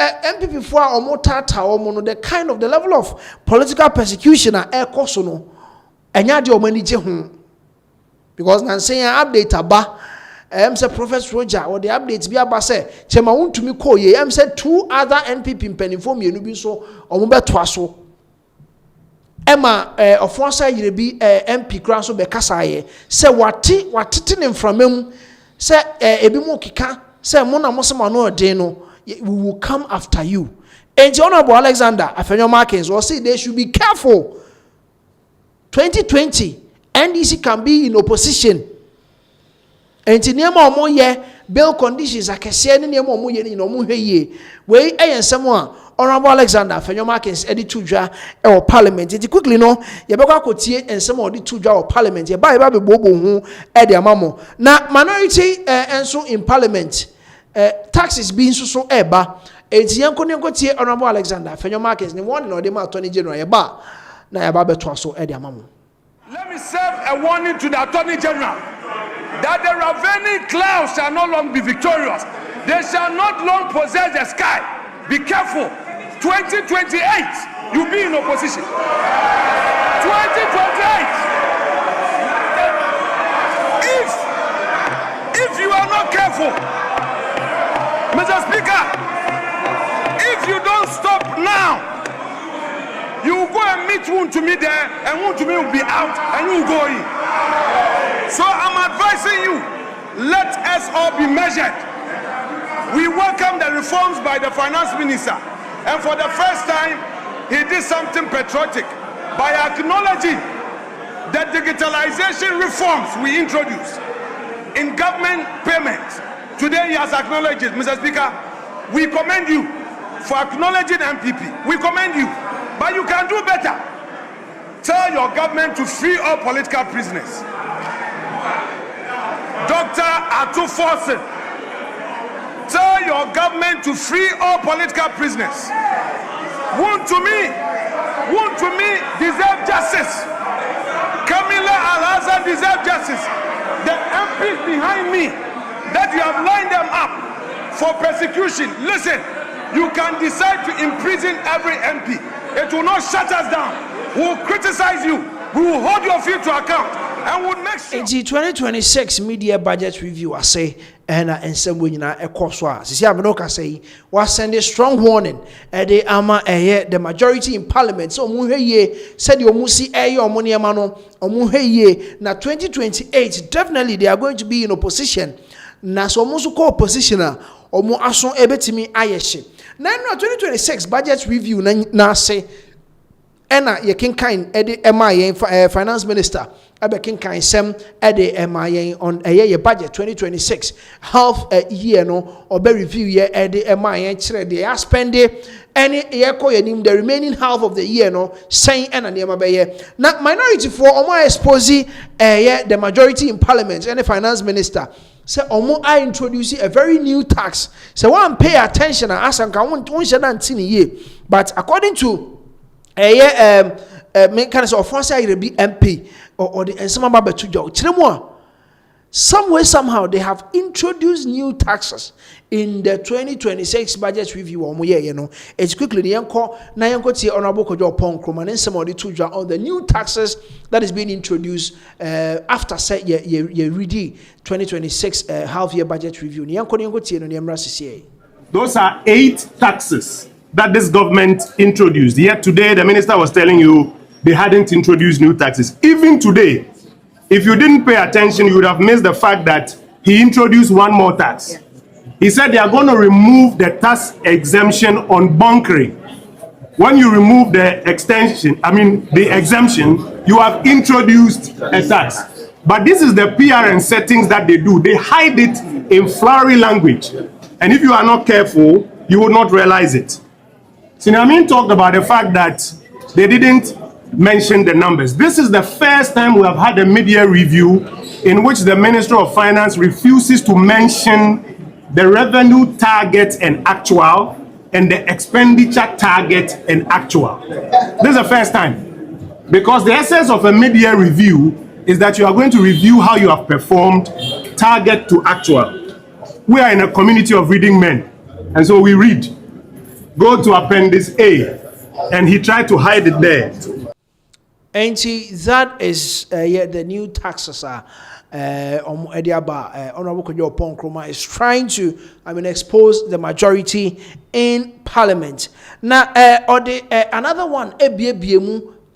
MPP for omotata omono the kind of the level of political persecution ekosono enya de omanije hu, because nan say update aba say Professor Roger or the updates bi aba say chema untumi koye say 2 other NPP mpanimfo mienu bi so omobeto aso Emma ofonsa yire bi MP kran so be kasaye se watete ne mframam se ebi mu keka se mo na mo se ma no odin no we will come after you. And Honorable Alexander Afenyo Markins will say they should be careful. 2020 NDC can be in opposition. And niema omo ye bail conditions akese ne niema omo ye ni omo hwe ye we eyensemo Honorable Alexander Afenyo Markins edi tudwa e parliament. It quickly no ye be kwa kotie ensemo odi tudwa o parliament ye ba be bobo hu e de amamo na minority enso in parliament taxes being so eba enti yanko ne kotie Honorable Alexander Afenyo Markins ni one no de ma Attorney General ye ba na ye ba beto so e de amamo. Let me serve a warning to the Attorney General that the ravening clouds shall no longer be victorious. They shall not long possess the sky. Be careful. 2028, you'll be in opposition. 2028. If you are not careful, Mr. Speaker, if you don't stop now, you will go and meet one to me there, and one to me will be out, and you will go in. So I'm advising you, let us all be measured. We welcome the reforms by the finance minister, and for the first time he did something patriotic by acknowledging the digitalization reforms we introduced in government payments. Today he has acknowledged it. Mr. Speaker, we commend you for acknowledging MPP. We commend you, but you can do better. Tell your government to free all political prisoners. Dr. Atu Forsen, tell your government to free all political prisoners. Wound to me deserve justice. Camilla Al-Hassan deserve justice. The MPs behind me that you have lined them up for persecution, listen, you can decide to imprison every MP. It will not shut us down. We will criticize you. We will hold your feet to account and will make sure. In the 2026 media budget review, I say, and some way na ekoswa. Sisi amenoka say was send a strong warning. They ama the majority in parliament. So muheye said you musi your money amano muheye na 2028 definitely they are going to be in opposition. Na so musu ko oppositioner omu ason ebetimi ayeshe. Na 2026 budget review na say ena ye kinkain edi ema ye finance minister abekenkan sem ede emayen on ye budget 2026 half a year no obe review ye ede emayen kire de ya spend any ye ko yenim the remaining half of the year no saying and niam abeye na minority for omo expose the majority in parliament and the finance minister say omo I introduce a very new tax. So one pay attention and ask anka won but according to kind of offense I be MP or the ensema ba betujo chiremo some way somehow they have introduced new taxes in the 2026 budget review it's quickly the yanko na yanko tie honorable Kojo Ponkroma and some of the tuja on the new taxes that is being introduced after say ye ready 2026 half year budget review yanko tie no nyamra sisi. Those are 8 taxes that this government introduced. Yet today the minister was telling you they hadn't introduced new taxes. Even today, if you didn't pay attention, you would have missed the fact that he introduced one more tax. Yeah. He said they are going to remove the tax exemption on bunkering. When you remove the exemption, you have introduced a tax. But this is the PR and settings that they do. They hide it in flowery language. And if you are not careful, you will not realize it. Sinamin talked about the fact that they didn't mention the numbers. This is the first time we have had a mid-year review in which the Minister of Finance refuses to mention the revenue target and actual and the expenditure target and actual. This is the first time because the essence of a mid-year review is that you are going to review how you have performed target to actual. We are in a community of reading men and so we read. Go to Appendix A and he tried to hide it there. And that is the new taxes are Honorable Kojo Ponkroma is trying to expose the majority in parliament. Now another one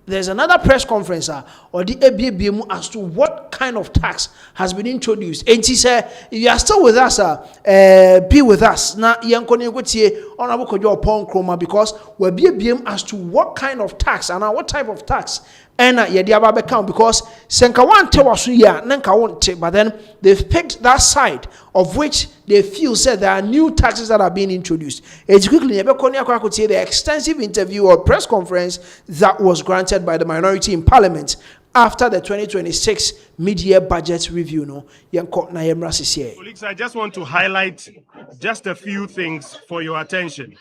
there's another press conference or the ABBM as to what kind of tax has been introduced. And he said, if you are still with us, be with us. Now, Honorable Kojo Ponkroma, because we're BBM as to what kind of tax and what type of tax. And count because Senka one Tewasuya, Nanka won't, but then they've picked that side of which they feel said there are new taxes that are being introduced. It's quickly the extensive interview or press conference that was granted by the minority in parliament after the 2026 mid-year budget review. Colleagues, I just want to highlight just a few things for your attention.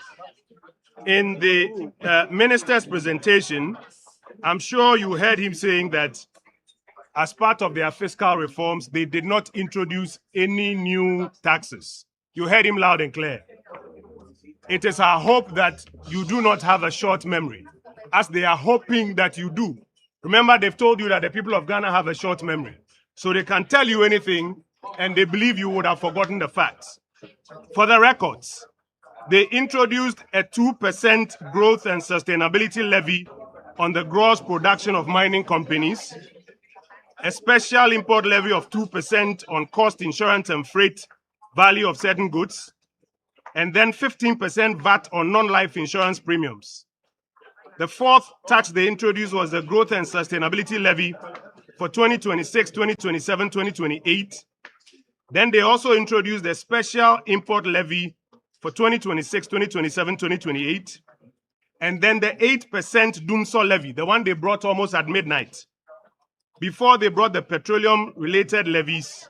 In the minister's presentation, I'm sure you heard him saying that as part of their fiscal reforms, they did not introduce any new taxes. You heard him loud and clear. It is our hope that you do not have a short memory, as they are hoping that you do. Remember, they've told you that the people of Ghana have a short memory. So they can tell you anything, and they believe you would have forgotten the facts. For the records, they introduced a 2% growth and sustainability levy on the gross production of mining companies, a special import levy of 2% on cost, insurance, and freight value of certain goods, and then 15% VAT on non-life insurance premiums. The fourth tax they introduced was the growth and sustainability levy for 2026, 2027, 2028. Then they also introduced a special import levy for 2026, 2027, 2028. And then the 8% Dumso levy, the one they brought almost at midnight, before they brought the petroleum-related levies,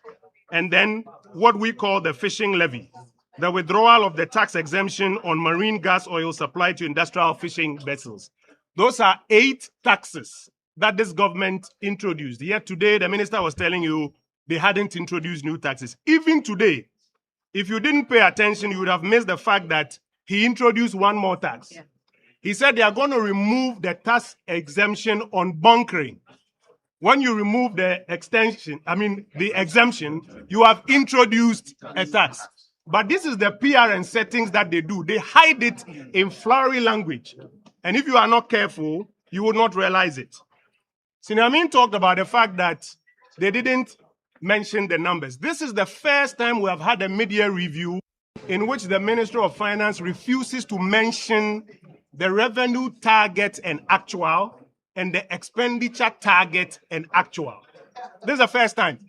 and then what we call the fishing levy, the withdrawal of the tax exemption on marine gas oil supplied to industrial fishing vessels. Those are 8 taxes that this government introduced. Yet today, the minister was telling you they hadn't introduced new taxes. Even today, if you didn't pay attention, you would have missed the fact that he introduced one more tax. Yeah. He said they are going to remove the tax exemption on bunkering. When you remove the exemption, you have introduced a tax. But this is the PR and settings that they do. They hide it in flowery language. And if you are not careful, you will not realize it. Sinamin talked about the fact that they didn't mention the numbers. This is the first time we have had a mid-year review in which the Minister of Finance refuses to mention the revenue target and actual, and the expenditure target and actual. This is the first time.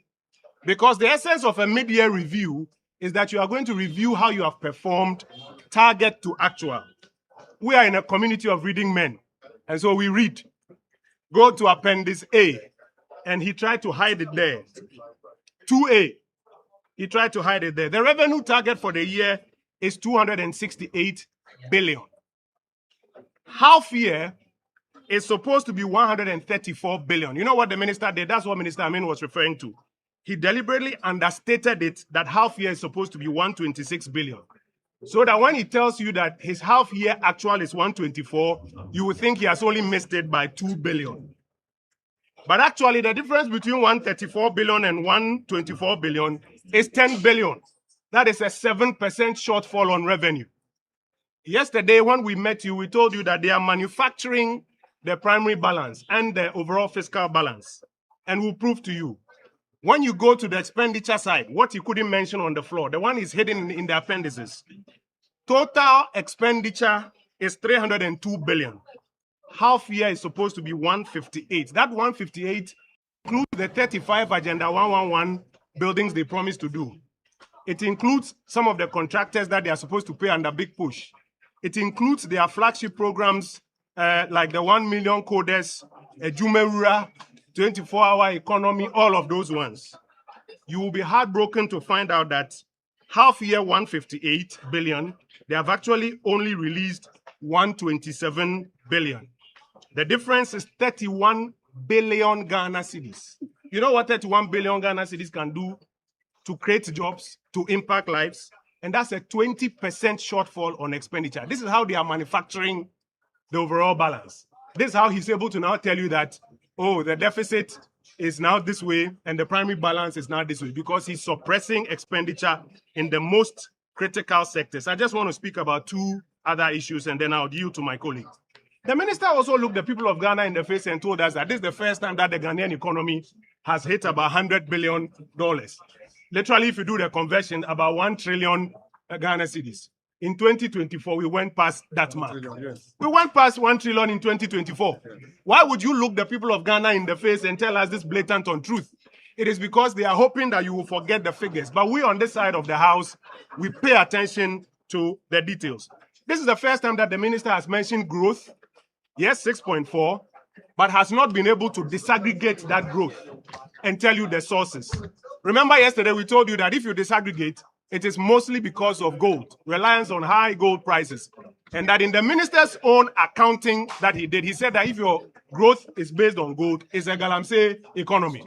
Because the essence of a mid-year review is that you are going to review how you have performed, target to actual. We are in a community of reading men. And so we read. Go to Appendix A. And he tried to hide it there. 2A. He tried to hide it there. The revenue target for the year is 268 billion. Half year is supposed to be 134 billion. You know what the minister did? That's what Minister Amin was referring to. He deliberately understated it that half year is supposed to be 126 billion. So that when he tells you that his half year actual is 124, you would think he has only missed it by 2 billion. But actually, the difference between 134 billion and 124 billion is 10 billion. That is a 7% shortfall on revenue. Yesterday, when we met you, we told you that they are manufacturing the primary balance and the overall fiscal balance. And we'll prove to you. When you go to the expenditure side, what you couldn't mention on the floor, the one is hidden in the appendices. Total expenditure is 302 billion. Half year is supposed to be 158. That 158 includes the 35 Agenda 111 buildings they promised to do. It includes some of the contractors that they are supposed to pay under big push. It includes their flagship programs like the 1 million coders, Jumerura, 24-hour economy, all of those ones. You will be heartbroken to find out that half year 158 billion, they have actually only released 127 billion. The difference is 31 billion Ghana cedis. You know what 31 billion Ghana cedis can do to create jobs, to impact lives? And that's a 20% shortfall on expenditure. This is how they are manufacturing the overall balance. This is how he's able to now tell you that, oh, the deficit is now this way and the primary balance is now this way, because he's suppressing expenditure in the most critical sectors. I just want to speak about two other issues and then I'll yield to my colleague. The minister also looked the people of Ghana in the face and told us that this is the first time that the Ghanaian economy has hit about $100 billion. Literally, if you do the conversion, about 1 trillion Ghana cedis. In 2024, we went past that mark. We went past 1 trillion in 2024. Why would you look the people of Ghana in the face and tell us this blatant untruth? It is because they are hoping that you will forget the figures. But we on this side of the house, we pay attention to the details. This is the first time that the minister has mentioned growth. Yes, 6.4, but has not been able to disaggregate that growth and tell you the sources. Remember yesterday we told you that if you disaggregate, it is mostly because of gold, reliance on high gold prices. And that in the minister's own accounting that he did, he said that if your growth is based on gold, it's a galamsey economy.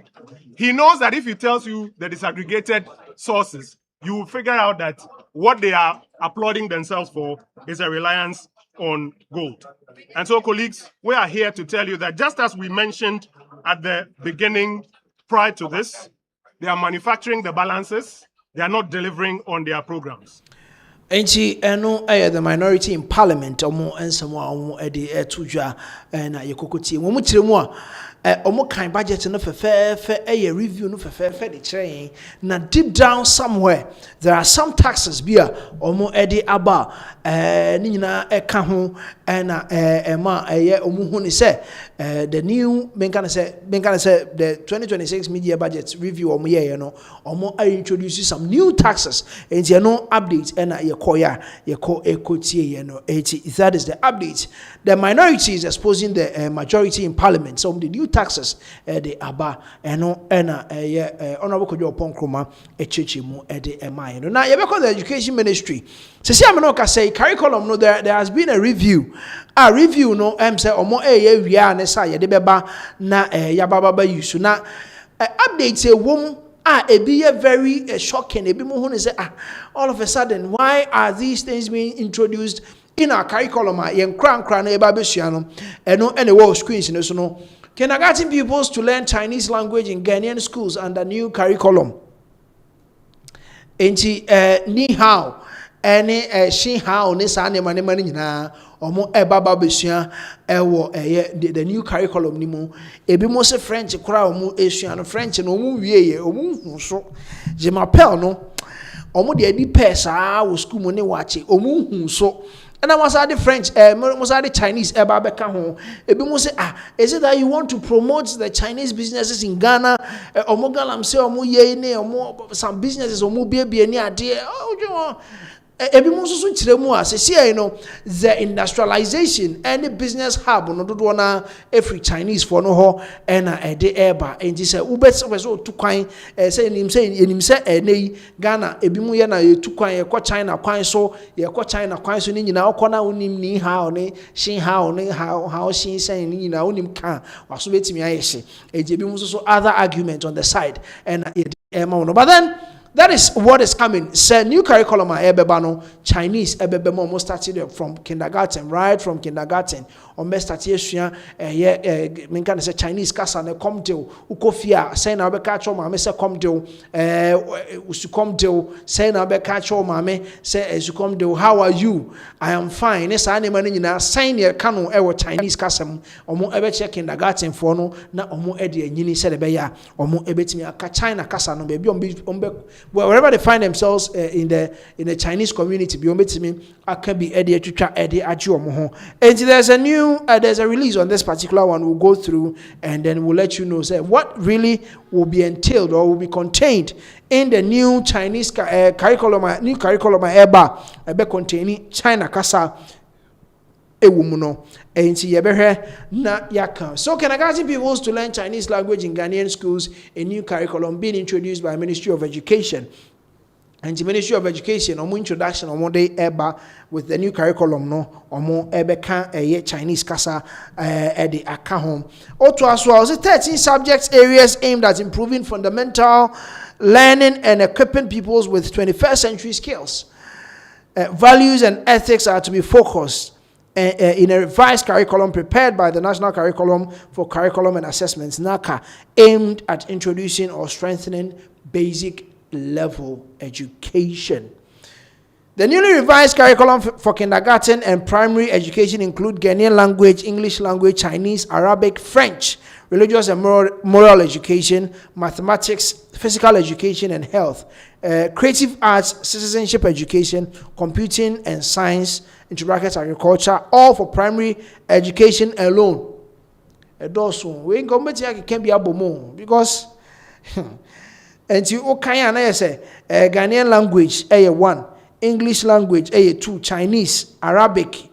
He knows that if he tells you the disaggregated sources, you will figure out that what they are applauding themselves for is a reliance on gold. And so, colleagues, we are here to tell you that just as we mentioned at the beginning prior to this, they are manufacturing the balances, they are not delivering on their programs. Enti eno the minority in parliament omo ensemo a omo ede etudwa na yekokotie mo kiremu a omo kan budget no fefefe review no fefefe de kire na deep down somewhere there are some taxes bia omo ede aba ni nyina eka ho na ma omo hu ni say the new benkana say the 2026 media budget review omo ye no omo introduce some new taxes enti no update na that is the update. The minority is exposing the majority in parliament. Some of the new taxes the aba honorable Kojo Ponkroma echechimu the emai. Now you because the education ministry. Say curriculum no there has been a review. A review no say omo we are ne sa ye de beba na yababa use na update say wom it be a very shocking. It be more say all of a sudden, why are these things being introduced in our curriculum? Yen cran eba besiano, and no any world screens in no. Kindergarten pupils to learn Chinese language in Ghanaian schools under new curriculum. Enti ni hao, any she hao ni sa ne mani na. Omo baba besua ewo the new curriculum ni mu ebi mo se French kora omo esua no French no omo wieye omo hu so je m'appelle no omo de adi pesa wo school mo ne wache omo hu so and I was at the French, was at the Chinese, ebi mo say, is it that you want to promote the Chinese businesses in Ghana? Omo galam say omo ye ne omo some businesses omo be ni ade. Oh, ebi mo so chire mu ase see the industrialization any business hub no do na every Chinese for no ho na ede eba enti say ubet to kwan say enim say enei Ghana ebi mu ye na ye tu kwan ye ko China kwan so ni nyina okona onim ni ha oni shin ha oni ha shin say ni nyina onim kan waso betimi ayehye ebi mu so other argument on the side and but then that is what is coming. Say new curriculum ebebano Chinese ebebemo almost started from kindergarten, right from kindergarten. Almost started me can say Chinese kasa ne come to ukofia say na be catch mama say come to usu come to say na be catch mama say as you come to how are you? I am fine. Esa anima ni nyina sign ye kanu ewo Chinese kasa mu omo ebe check kindergarten for no na omo e de anyini say de be ya omo ebetimi aka China kasa no be ombe wherever they find themselves in the Chinese community, be I can be Eddie Chucha Eddie Ajuomo. And there's a release on this particular one. We'll go through and then we'll let you know say what really will be entailed or will be contained in the new Chinese curriculum, eba containing China Kasa ewumuno. Na yaka. So Kindergarten pupils to learn Chinese language in Ghanaian schools, a new curriculum being introduced by Ministry of Education. And the Ministry of Education, omo introduction omo day eba with the new curriculum no omo ebe kan Chinese kasa the aka home. Oto as well, 13 subject areas aimed at improving fundamental learning and equipping pupils with 21st century skills. Values and ethics are to be focused in a revised curriculum prepared by the National Curriculum for Curriculum and Assessments, NACA, aimed at introducing or strengthening basic level education. The newly revised curriculum for kindergarten and primary education include Ghanaian language, English language, Chinese, Arabic, French, religious and moral education, mathematics, physical education and health, creative arts, citizenship education, computing and science, into brackets agriculture, all for primary education alone. We can be abomo because and you okay say Ghanaian language A1, English language A2, Chinese, Arabic,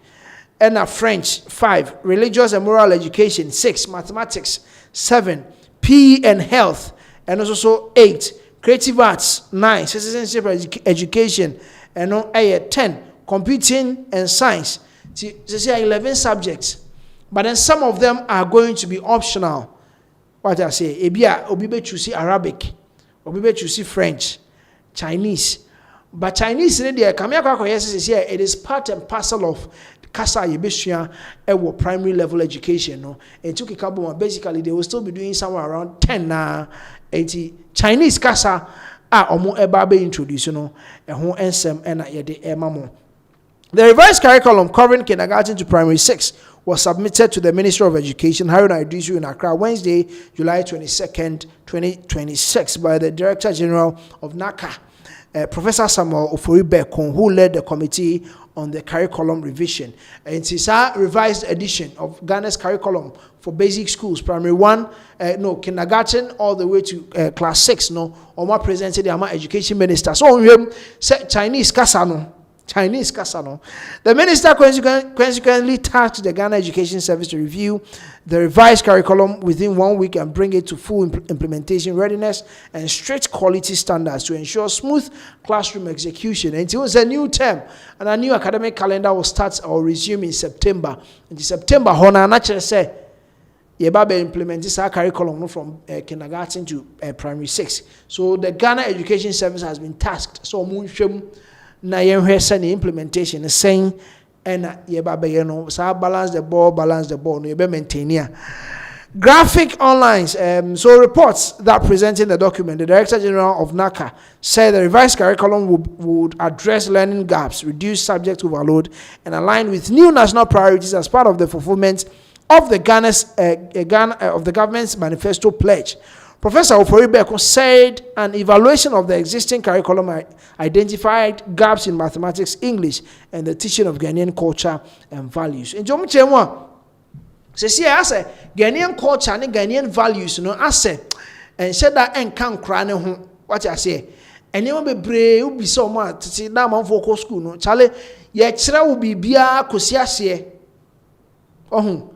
and French 5, religious and moral education 6, mathematics 7, PE and health and also 8, creative arts 9, citizenship education and 10, computing and science. So 11 subjects, but then some of them are going to be optional. What I say, Ebia obibe choose Arabic, obibe choose French, Chinese. But Chinese in there, it is part and parcel of Kasa Yebeshia Ewo primary level education. No, and Tukikabuma basically they will still be doing somewhere around 10 na 80 Chinese Kasa omo ebabe introduce no ehon ensem ena yede emamo. The revised curriculum covering kindergarten to primary 6 was submitted to the Ministry of Education, Haruna Idisu in Accra, Wednesday, July 22nd, 2026, by the Director General of NACA, Professor Samuel Ofori-Bekon, who led the committee on the curriculum revision. And it is a revised edition of Ghana's curriculum for basic schools, primary 1, kindergarten, all the way to class 6. Oma presented the education minister. So we said Chinese Kasano. The minister consequently tasked the Ghana Education Service to review the revised curriculum within 1 week and bring it to full implementation readiness and strict quality standards to ensure smooth classroom execution. And it was a new term, and a new academic calendar will start or resume in September. In September, Hona naturally say, Yebabe implement this curriculum from kindergarten to primary 6. So the Ghana Education Service has been tasked. So na yenhwese na implementation is saying and yebabe so balance the ball no yebe maintain. Graphic online so reports that presenting the document, the Director General of NACA said the revised curriculum would address learning gaps, reduce subject overload and align with new national priorities as part of the fulfillment of the government's manifesto pledge. Professor Oforibeko said an evaluation of the existing curriculum identified gaps in mathematics, English, and the teaching of Ghanaian culture and values. In Jomu Chemwa, see, I say Ghanaian culture and Ghanaian values, I say, and said that and can cry no what I say. And you will be brave, will be so much to see that man for school. No, Charlie, yet will be Bia Kosiasie. Oh,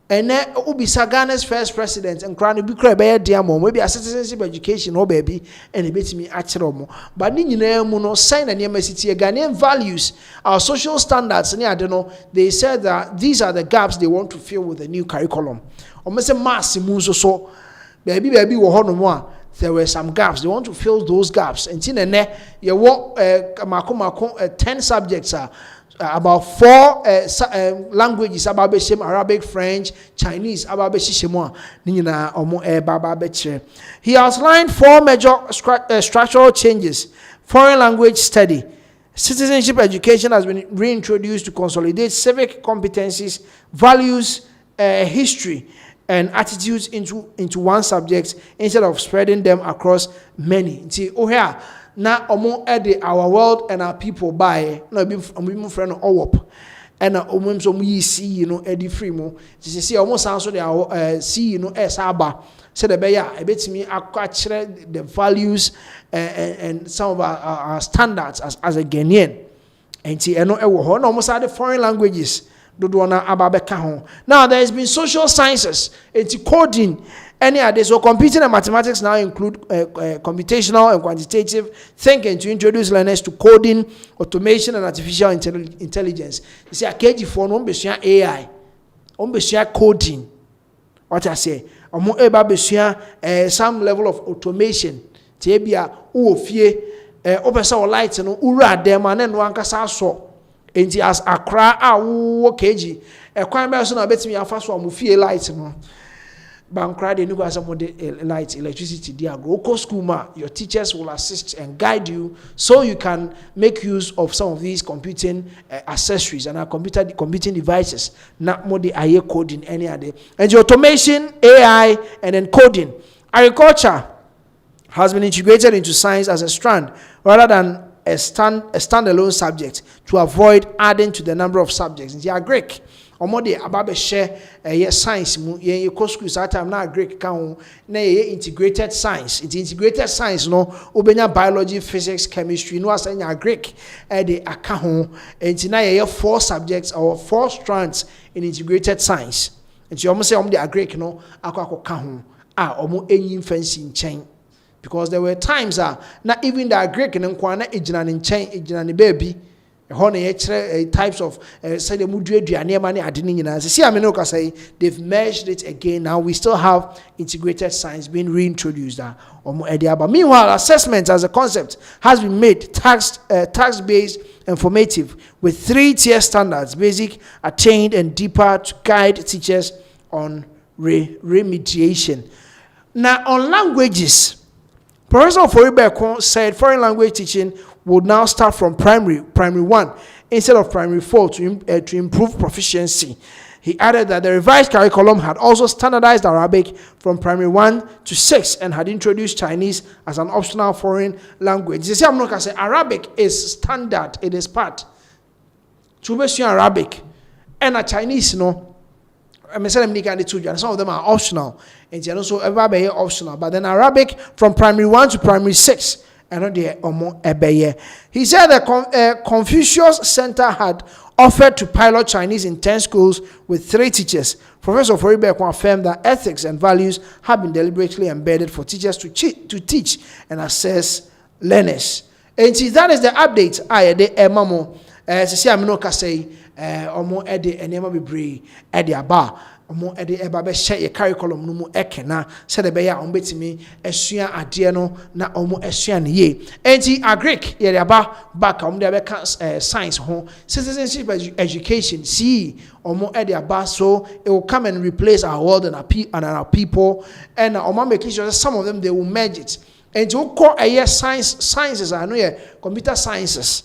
and then Ubisa Ghana's first president and crown be crab by a diamond, maybe a citizenship education or baby, and a bit me at Romo. But Nino sign and Yamacity Ghanaian values, our social standards, and I don't know. They said that these are the gaps they want to fill with the new curriculum. Or Mr. Massy Muso so baby more. There were some gaps. They want to fill those gaps. And in the you want 10 subjects are. About 4 languages about Arabic, French, Chinese about He outlined 4 major structural changes. Foreign language study. Citizenship education has been reintroduced to consolidate civic competencies, values, history, and attitudes into one subject instead of spreading them across many. See, here. Na omo ede our world and our people by na be friend owop and omo so yi see edi free mo see omo san so dey see aba say the beya e betimi akwa the values and some of our standards as a Ghanaian enti eno ewo ho na omo sa the foreign languages dodo na aba beka ho. Now there has been social sciences enti coding. Any other, so computing and mathematics now include computational and quantitative thinking to introduce learners to coding, automation, and artificial intelligence. You see, a KG for no AI, coding. What I say, some level of automation. Tebia uofie, opesa lights and ura dem and then one kasa so. Enti as Accra KG, a crime person I bet me a fast one mufie lights no. Bankra de nuka some light electricity dia go school ma your teachers will assist and guide you so you can make use of some of these computing accessories and our computing devices not more the aye coding any other and the automation AI and then coding. Agriculture has been integrated into science as a strand rather than a standalone subject to avoid adding to the number of subjects. In the Greek omode ababe share science mu ye school that time na Greek kan na ye integrated science. It integrated science no obenya biology, physics, chemistry no asanya Greek de aka ho enti na ye 4 subjects or 4 strands in integrated science. Enti omo say omo de Greek no akwa ho omo enyi fancy nchen because there were times not even the Greek nkwa na ejina ne nchen ejina ne baby types of say the mudre duane ma ne ade ni nyina see amene ka say they've merged it again. Now we still have integrated science being reintroduced meanwhile assessment as a concept has been made tax based and formative with 3-tier standards: basic, attained, and deeper to guide teachers on remediation. Now on languages, Professor Oforibeko said foreign language teaching would now start from primary 1 instead of primary 4 to improve proficiency. He added that the revised curriculum had also standardized Arabic from primary 1 to 6 and had introduced Chinese as an optional foreign language. You see, I'm not going to say Arabic is standard, it is part. To be Arabic and a Chinese, no. Some of them are optional, and also everybody optional. But then Arabic from primary 1 to primary 6. He said the Confucius Center had offered to pilot Chinese in 10 schools with 3 teachers. Professor Oforibeko affirmed that ethics and values have been deliberately embedded for teachers to teach and assess learners. And that is the update. I de mamo. See, I'm not say omo ede enema bebre ede aba. Omo ede eba be share your curriculum no mu ekena said the beya on betimi esua ade no na omo esua ne ye enti agric ye aba back omo de be science ho citizenship education see omo ede aba so it will come and replace our world and our people and omo making sure that some of them they will merge it and to call a sciences I know computer sciences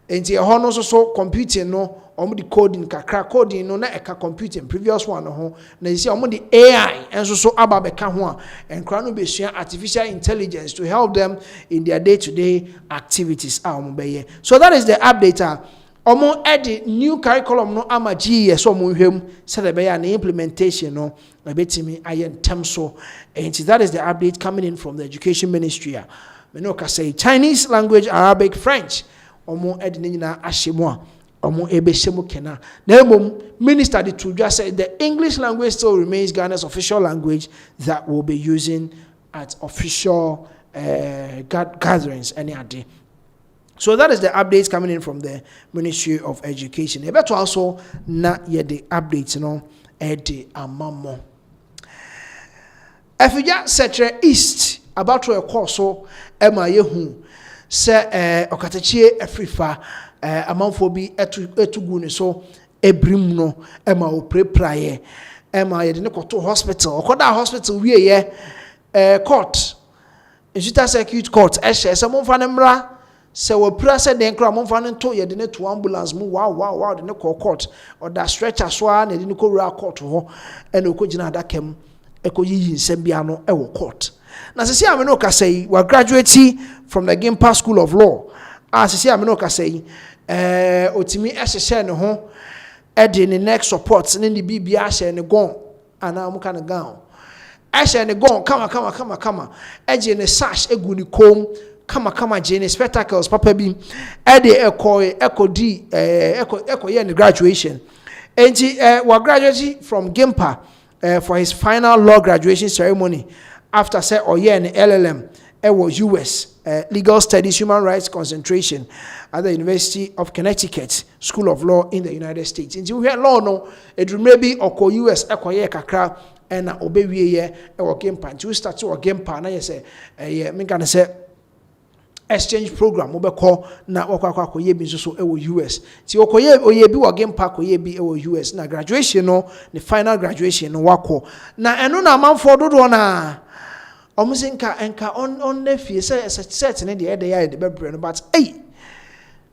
enti ɛhɔ no so computing no omo di coding kakra coding no na eka computing previous one no ho na you see omo di AI enso so aba beka ho a enkra no besua artificial intelligence to help them in their day-to-day activities omo beye. So that is the update. Omo edit new curriculum no ama GE so omo hwem se the beye na implementation no ebetimi aye ntem so. And that is the update coming in from the education ministry. Me no ka say Chinese language, Arabic, French omo edit ni na ahyemu a omo ebeshemu kena na emom minister the to just say the English language still remains Ghana's official language that will be using at official gatherings any day. So that is the updates coming in from the Ministry of Education. You better also not yet the updates, the amamo. Efija Setre East about to a course so Emma Yehu se okatachie efrifa amanfo bi etugu ne so ebrim no Emma o praye Emma ye ne koto hospital okoda hospital wie ye court Ejita circuit court ehye se monfa ne mra se wo pra se den kra monfa ne to ye de ne to ambulance mu wow de ne court or da stretcher so a ne de ne ko ra court ho ene okogina adakam ekoyiyi nsem bia no ewo court na sisi ameno ka say we graduate from the Gimpa School of Law sisi ameno ka say otimi ehye ne ho e de ne next support ne bibia hye ne gon ana mu ka ne gown ehye ne gon kama eje ne sash egu ni kom kama je ne spectacles papa bi e de ekodi ye ne graduation enti we graduate from Gimpa for his final law graduation ceremony after say oye ne LLM was US legal studies human rights concentration at the University of Connecticut School of Law in the United States. Inti we law no edrume bi oko US ekoye kakra na obewie ye e Gimpa. Inti we start to Gimpa na ye say me kan say exchange program obekọ na wakwa akoye bi nso so US ti okoye oye bi Gimpa akoye bi US na graduation no the final graduation no wako na eno na amanfo dodo na omusinka enka on na fie set ne de ya de bebre no but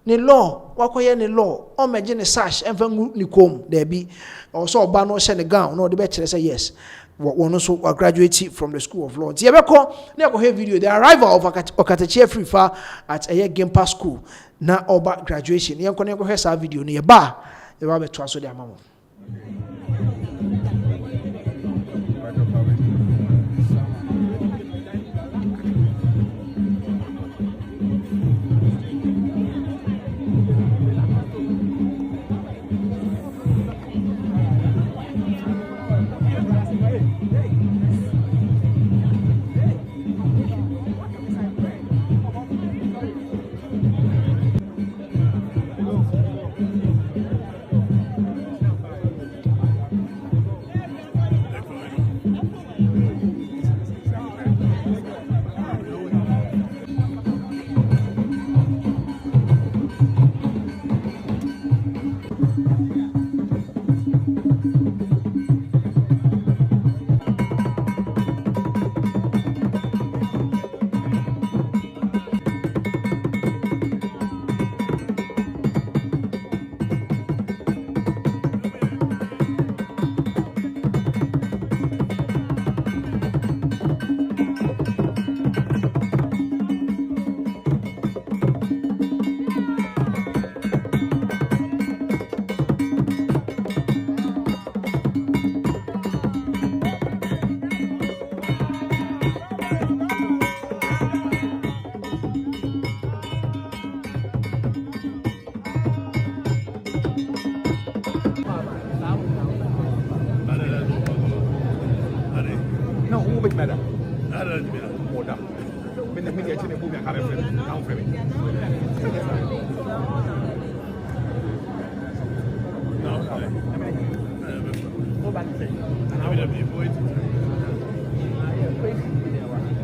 ni law wakoye ni law o meje ni sash emfa ngu ni kom there be also oba no hye ni gown no de be kire say yes one also graduate from the School of Law. Tiebeko na ko hear video the arrival of Okatachi Afrifa at a Gimpa school na oba graduation. Yen ko hear sa video no ye ba beto aso de amamo.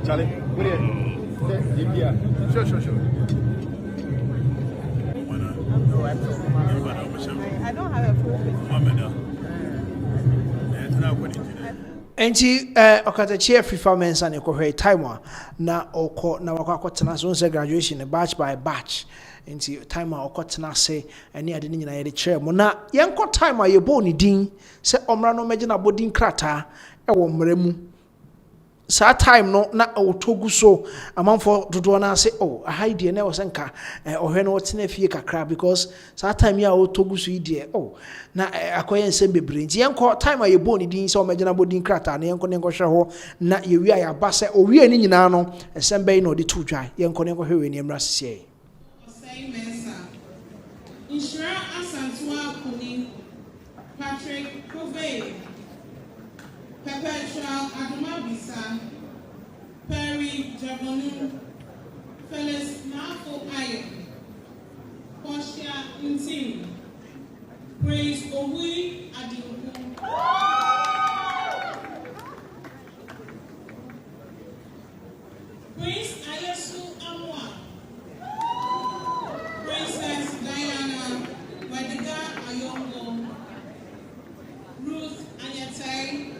Charlie, sure. I don't have a full picture. Enti okatachi FIFA mensa ne kohwe time na okọ na wakọ so say graduation batch by batch enti time okotena se ene ade ne nyina ye de kire mo na yenko time ye bo ni din se omra no meje na bodin krata e wo mra mu sa time no na otogu so amanfo dodo na say oh ahide na wo senka ohwe no wotena fie kakra because sa time ya otogu so ide oh na akoye nsem bebre nti yenko time ye bo ni din se o meje na bodin krata na yenko ne hwe ho na ye wi aya ba se owie ni nyina no ensem be no de to dwan yenko ne hwe we ni emra sese Inshira Asantua Kuni, Patrick Covey, Perpetual Adumabisa, Perry Javonu, Phyllis Nafo Ayon, Portia Intim, Praise Owi Adimu, Prince Ayesu Amwa, Princess Diana, Wediga Ayongo, Ruth Anyate,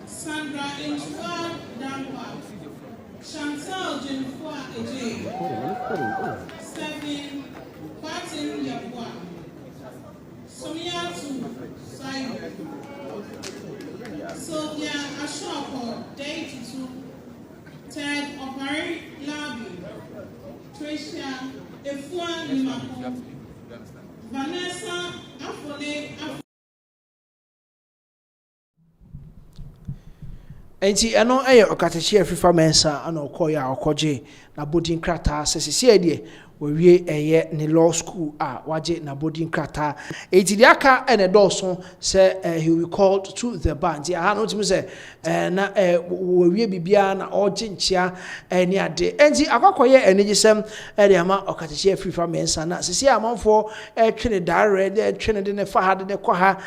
Sandra Inchua Dampa, Chantal Jinfua Eje, Stephen Fatin Yapua, Somiatu Seizure, Sylvia Ashoko, Day Tutu, Ted Opari Labi, Tricia Efua Nimako, Vanessa Afone enti eno okatachi FIFA mensa ana okoya okoje na bodin krata sesese de we eye ni law school waje na bodin krata enti de aka ene dawson say he will be called to the bar nti aha no timi say na we bibia na oje nchia ni ade enti akokoye enigisem de ama okatachi FIFA mensa na sese amanfo twene dare de twene de ne fahade de kwaha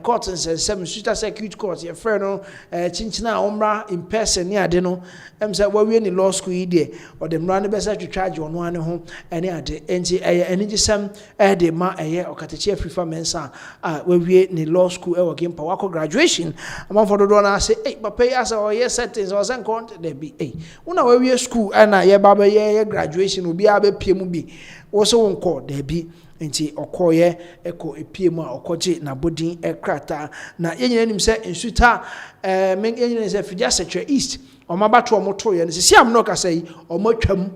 court nsem suita circuit court ye frɛ no chinchina omra in person ni ade no say we ni law school ide or the mra ne be say twitwaje ono ane ho ene ade enti enigisem de ma okatachi FIFA mensa we ni law school e working pa wako graduation amanfo do na say papa yi asa o ye settings o sen count there be una we school na ye baba ye graduation obi abepie mu bi wo so wonko there be enti okoye eko epie mu okoje na bodin ekrata na yenyina nim se ensuta yenyina se Fija Sector East o mabato o moto ye nsi siam no ka sai o matwam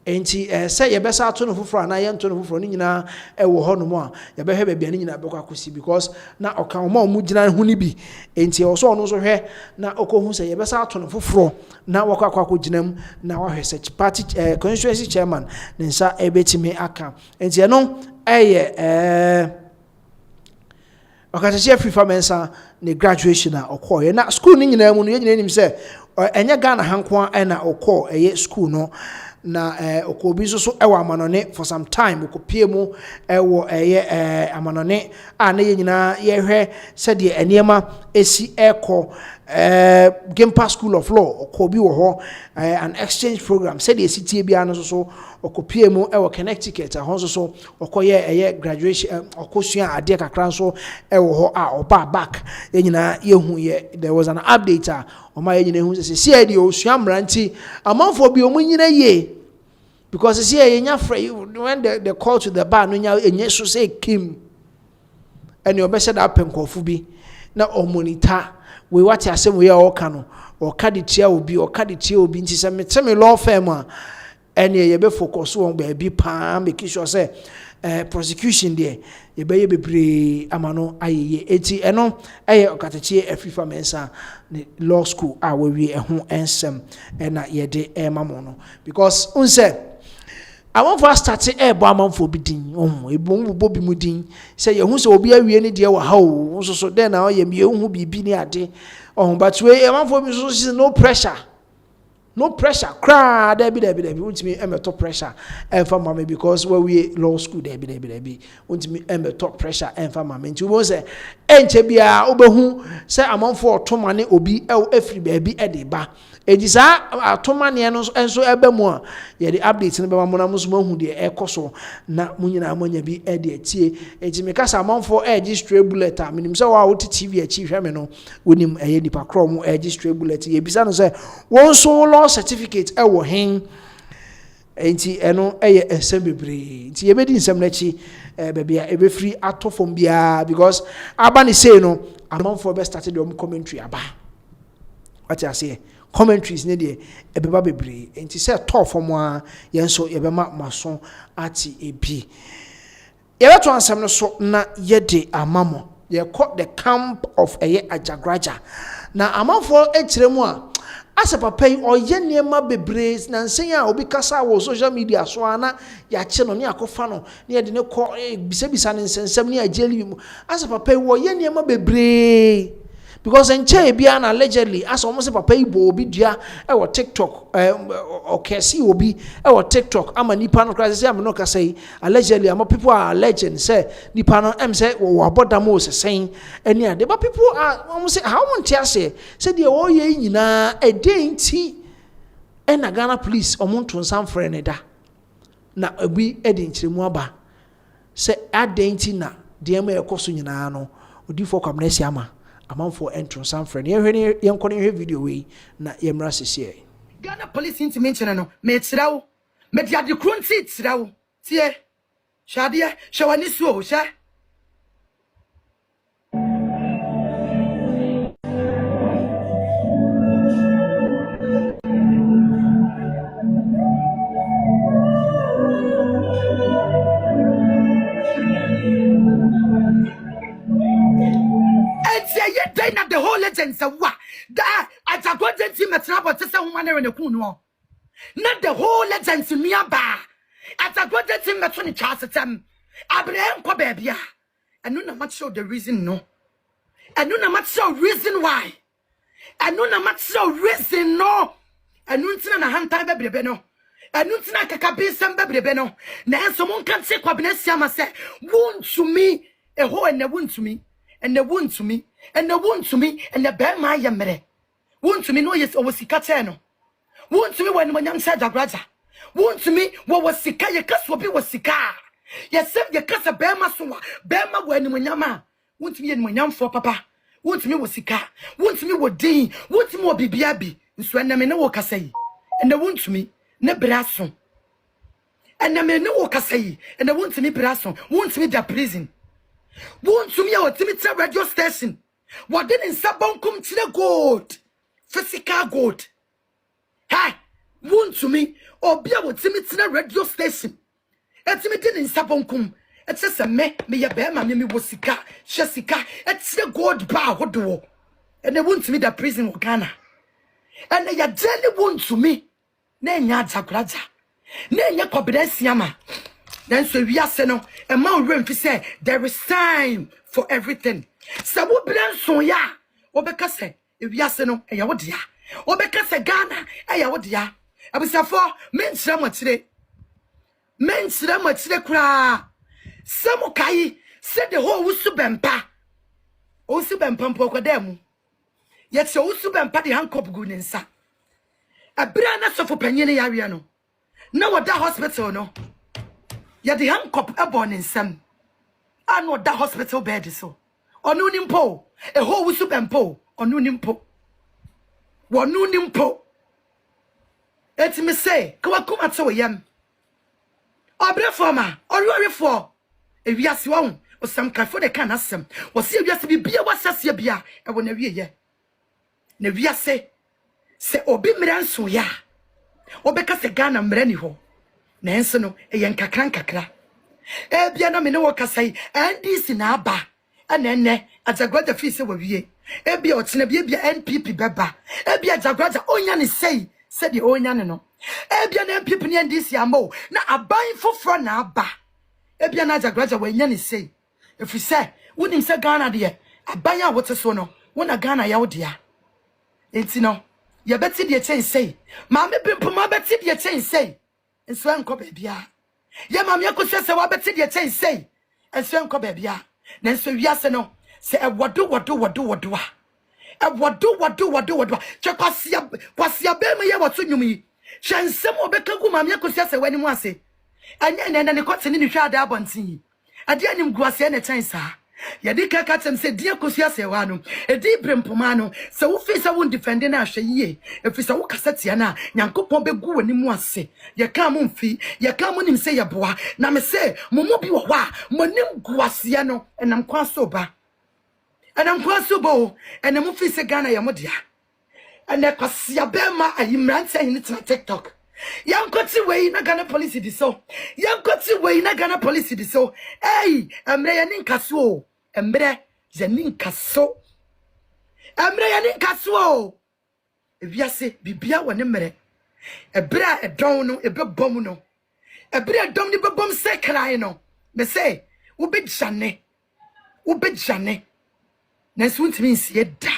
enti se ye besa ato no foforo na ye nto no foforo ni nyina wo ho no mu a ye be hwe bia ni nyina be kwa kosi because na oka o ma o mu gina hu ni bi enti o so no so hwe na okohu se ye besa ato no foforo na wakwa kwa ginam na wa hwe se party constituency chairman nsa ebetimi aka enti eno okatachi FIFA mensa ne graduation na okoye na school ni nyina mu no ye nyina nim se enye Ghana hanko na okọ school no na okobi so ewa amanone for some time okopie mu ewo amanone na ye nyina ye hwe se de eniema esi eko Gempa School of Law okobi wo ho an exchange program said the city bia no so okopie mu ewo Connecticut ho so okoye graduation okosua ade kakra so ewo ho oba back ye nyina ye hu ye there was an update o ma ye nyina hu se se de osua mranti amanfo bi o mu nyina ye because see ye nya free when the call to the bar no nya enye so say kim and you be said that penkofu bi na o monitor we what asem we all can or kaditia obi or kaditia obi nti se meteme law firm a ene ye be focus on be pa make sure say prosecution there ye be ye bebre amano ayeye eti eno okatachi FIFA mensa ne law school we ho ensem na ye de mamo no because unse I want for start bo amanfo bi din ebombo bi mudin say ye hu se obi awie ne de wa ha o so den na ye me hu bibi ni ade but we amanfo bi so no pressure cry there be untimi emeto pressure emfa mama because we law school there be untimi emeto pressure emfa mama nti wo say enche bia obehu say amanfo otomane obi efri ba bi ede ba Ejisa atomane no enso ebe mu a ye the update no be ma mona muso mahu de ekoso na munyina amanya bi e de atie enti me kasa amanfo stray bullet a minim se wa wo TV achi hwe me no wonim eye nipa kro mu stray bullet ye bisa no se won so law certificate e wo hen enti eno eye ensem bebre enti ye bedi nsem na chi bebia ebe free atofom bia because aba ne say no amanfo be started dem commentary aba what I say commentaries ne de ebeba bebre enti say top from a yenso yebema maso ati ebi yebeto ansem no so na yede amamo ye call the camp of eye ajagraja na amanfo ekiremu a asa papa yi oye niema bebre na nsen a obi kasa wo social media so ana ya che no ne akofa no ne ye de ne ko bisa ne nsensem ne ajeli mu asa papa yi oye niema bebre because enche bia na allegedly as almost papa ibo obi dua e wo TikTok okay see obi e wo TikTok ama nipa no kra say am no ka say allegedly am people are legend say nipa no em say wo aboda mo sesen ani ade but people are almost say how want to say de wo ye nyina e dey nti e na Ghana police omonto nsam frɛ ne da na obi e de nkyiremu aba say ade nti na de ma ekoso nyina no odi for community ama amanfo entro sanfre ye hwene ye nkone hwe video we na ye mra sese Ghana police inti mention no me tirawo me dia de kronti tirawo tie hwade hwani suo hwa na the whole legend say wa that atagode team metrabo te say woman re ne kun no na the whole legend nua ba atagode team metro ne chasetem abraham ko ba bia enu na ma show the reason no enu na ma show reason why enu na ma show reason no enu ntina na hantan bebrebe no enu ntina kaka bi sem bebrebe no na enso mon kan se kwabena siama se wontumi eho ene wontumi ene wontumi and the wound to me and the bear my yamere. Wound to me no yes or sikateno. Wound to me when young said a graja. Wound to me what was sika your cuss will be was sika. Yes, sir, your cuss a bear masua, bear my when yama. Wound to me and when young for papa. Wound to me was sika. Wound to me what dean. Wound to me what bibiabi. Swena me no walk say. And the wound to me ne brasso. And the me no walk say. And the wound to me brasso. Wound to me the prison. Wound to me our Timothy radio station. What did in Sabonkum to the gold? Physical gold. Ha! Wound to me, or be able to meet the radio station. It's me in Sabonkum. It's just a me a bear, mammy was sika, Jessica, it's the gold bar, what do? And they want to me the prison of Ghana. And they are jelly wound to me. Name Yajagraja. Name Yakobensiama. Then so we are saying, a man room to say, there is time for everything. Sabu branson ya obeka se ewiase no eya wodia obeka se Ghana eya wodia abusafo menchira machire kura samu kai se de ho wusu bempa mpo kwadam ye che wusu bempa de hankop gu ne nsa abira na sofo panyene yawe no na woda hospital no ye de hankop ebo ne nsam an woda hospital bed so onu nimpo eho wusu bempo onu nimpo wonu nimpo etimi say kwakuma to yam obrefoma ororefo ewiase won osam kafo de kan asem wose ewiase bibia wasase bia e wona wieye na wiase se obi mranso ya obeka se Ghana mrani ho na enso no eyen kakra bia na me ne wo kasai NDC na aba anenne Ajagraja fi se wawie ebia otena bia NPP beba ebia Ajagraja onya ne sei se de onya ne no ebia na NPP ne NDC amo na aban foforo na aba ebia na Ajagraja wanya ne sei efi se wonim se Ghana de aban a wote so no wona Ghana ya wodea enti no ye beti de chen sei ma me bimpo ma beti de chen sei enso enko bebia ye ma me akose se wa beti de chen sei enso enko bebia na nso wiase no se wodo a wado kwasia be me ye wato nwumi hwensem obeka gu mam yakosia se wani mu ase anya ne kotene ni hwa da abontin ade anim guase na chansa yadi kaka tem se dia kosia se wa no edi brempoma no se wo fi se wo defend na ahwe yie efi se wo kasatia na nyankopon be gu wani mu ase ye ka mo mfi ye ka mo nim se ye boa na me se momo bi wo wa monim guase no enam kwa so ba enam kwa so bo enam fi se Ghana ye modia ene kwasia be ma ayimrante hin tina TikTok yankoti we na Ghana police di so yankoti we na Ghana police di so hey emre ya ninkaso emre ya ninkaso ebiase bibia wone mere ebra edon no ebebom no ebra edom ni bebom se kran no me say wo bejane na so ntimi nsie da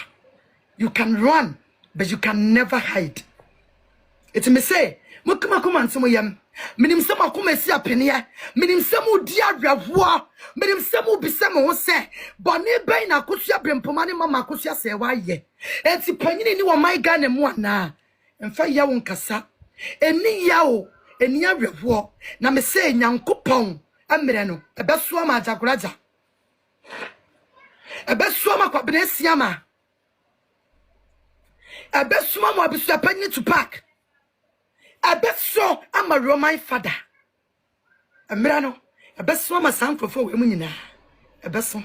you can run but you can never hide it me say mukuma nsomo yam minim sem akoma si apenia minim sem odi awrawo minim sem obisem ho se bone ben na akosua brempoma ne mama akosua se wa ye enti panyini ni wo my Ghana mu ana emfa ya wo nkasa eni ya o eni awrawo na me say nyankopon amre no ebeso ma ajagoraja ebeso ma kwabene siama ebeso ma abisu apanyini to park abeso ama Roman father emrano abeso ama sankrofo we munyina abeso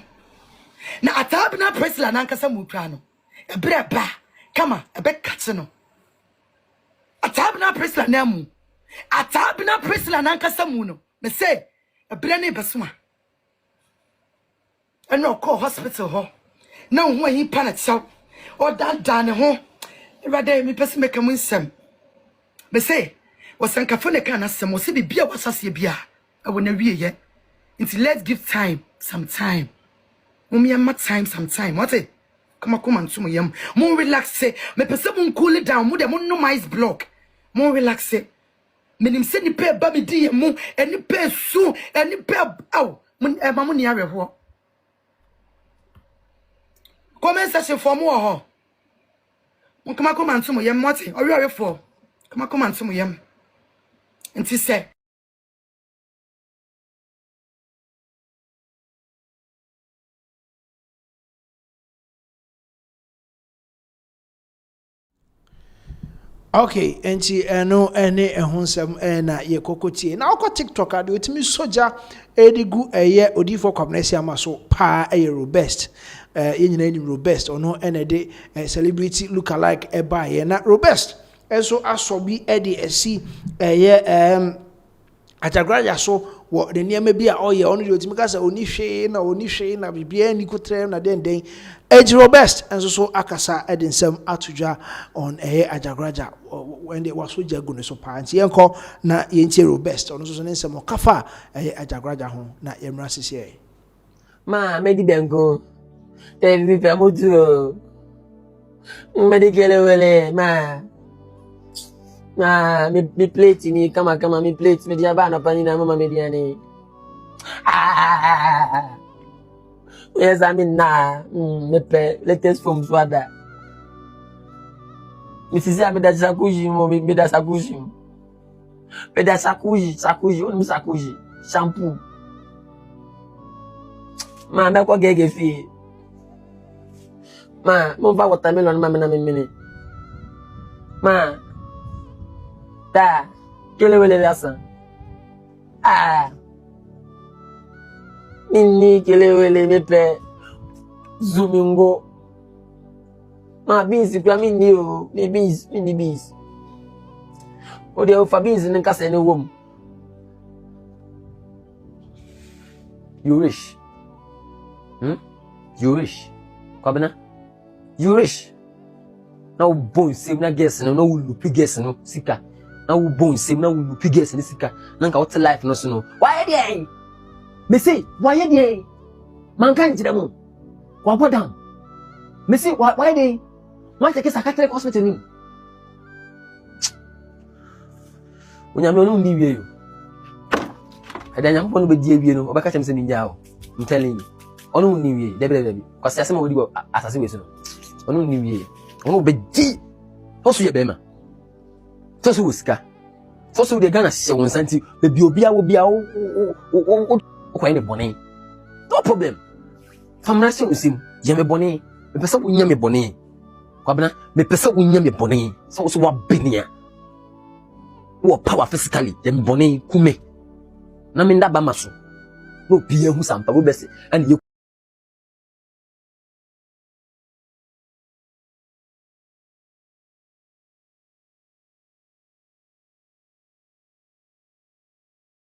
na atabna presla na nkasa mutwa no ebre ba kama ebekate no atabna presla na mu atabna presla na nkasa mu no me say ebre ne beso a eno call hospital ho na ho hi Pinax o dan ho irade mi pese meka munsem me say wasankafo ne kana sem se bibia wasase bia awona wieye nti let's give some time mumia some time what it come ntumo yam mo relax say me pese mo cool down mo de mo no ice block mo relax say menim se ni pe ba me di yemu eni pe su eni pe aw ma mo ni aweho comment section for mo ho mo come ntumo yam what it ori for come ntumo yam nti se okay enti eno ene ehonsem na ye kokotie na okọ TikTok ade otimi soja edigu eye odifo kwabnesi amaso pa eye robust ye nyina ni robust ono ene de celebrity look alike eba ye na robust eso asobi ede esi eye ajagraja so wo de niam bi a oye ono de otimi kasa oni hwe na bibia ni kotrem na den age robust enso so akasa edensem atudwa on ajagraja when they was so jagu ne so pa nti yenko na yentie robust ono so nsem okafa ajagraja ho na yemra sisi ma medi dengo tevi pe modu medi gele wele ma mi plate ni kama mi plate media bana pani na mama media ni yes I mean na me pe latest from swada mi sisi ameda sakuji mo mi da sakuji peda sakuji on mi sakuji shampoo ma me ko gege fi ma mo va watermelon ma na me ma da kele wele lasa mini kele wele mepe zumingo ma beans kwa mini o me beans mini beans o de o fa beans nka se ne wom you wish kwabena you wish na o bon sim na guess no na o lupi guess no sika na wo bon sim na wo lupi guess ni sika na nka what life no so no why dey me say why dey man kan jira mo wa go down me say why dey why take psychiatric hospital ni onya me no ndi wie yo adanya ko no be die wie no obaka chem se ni njao I'm telling you onu ni wie debi kwasi asema odi go asase we so no Ono ni wie. Ono be di. Oso ye be ma. So usika. So de Ghana se won santi be bi obi a o kwa ne bone. No problem. Famna se usim ye me bone. Me pesa wo nya me bone. Kwabena me pesa wo nya me bone. So wa benia. Wo power physically ye me bone kume. Na me ndaba maso. No bi ehu sampa wo bese and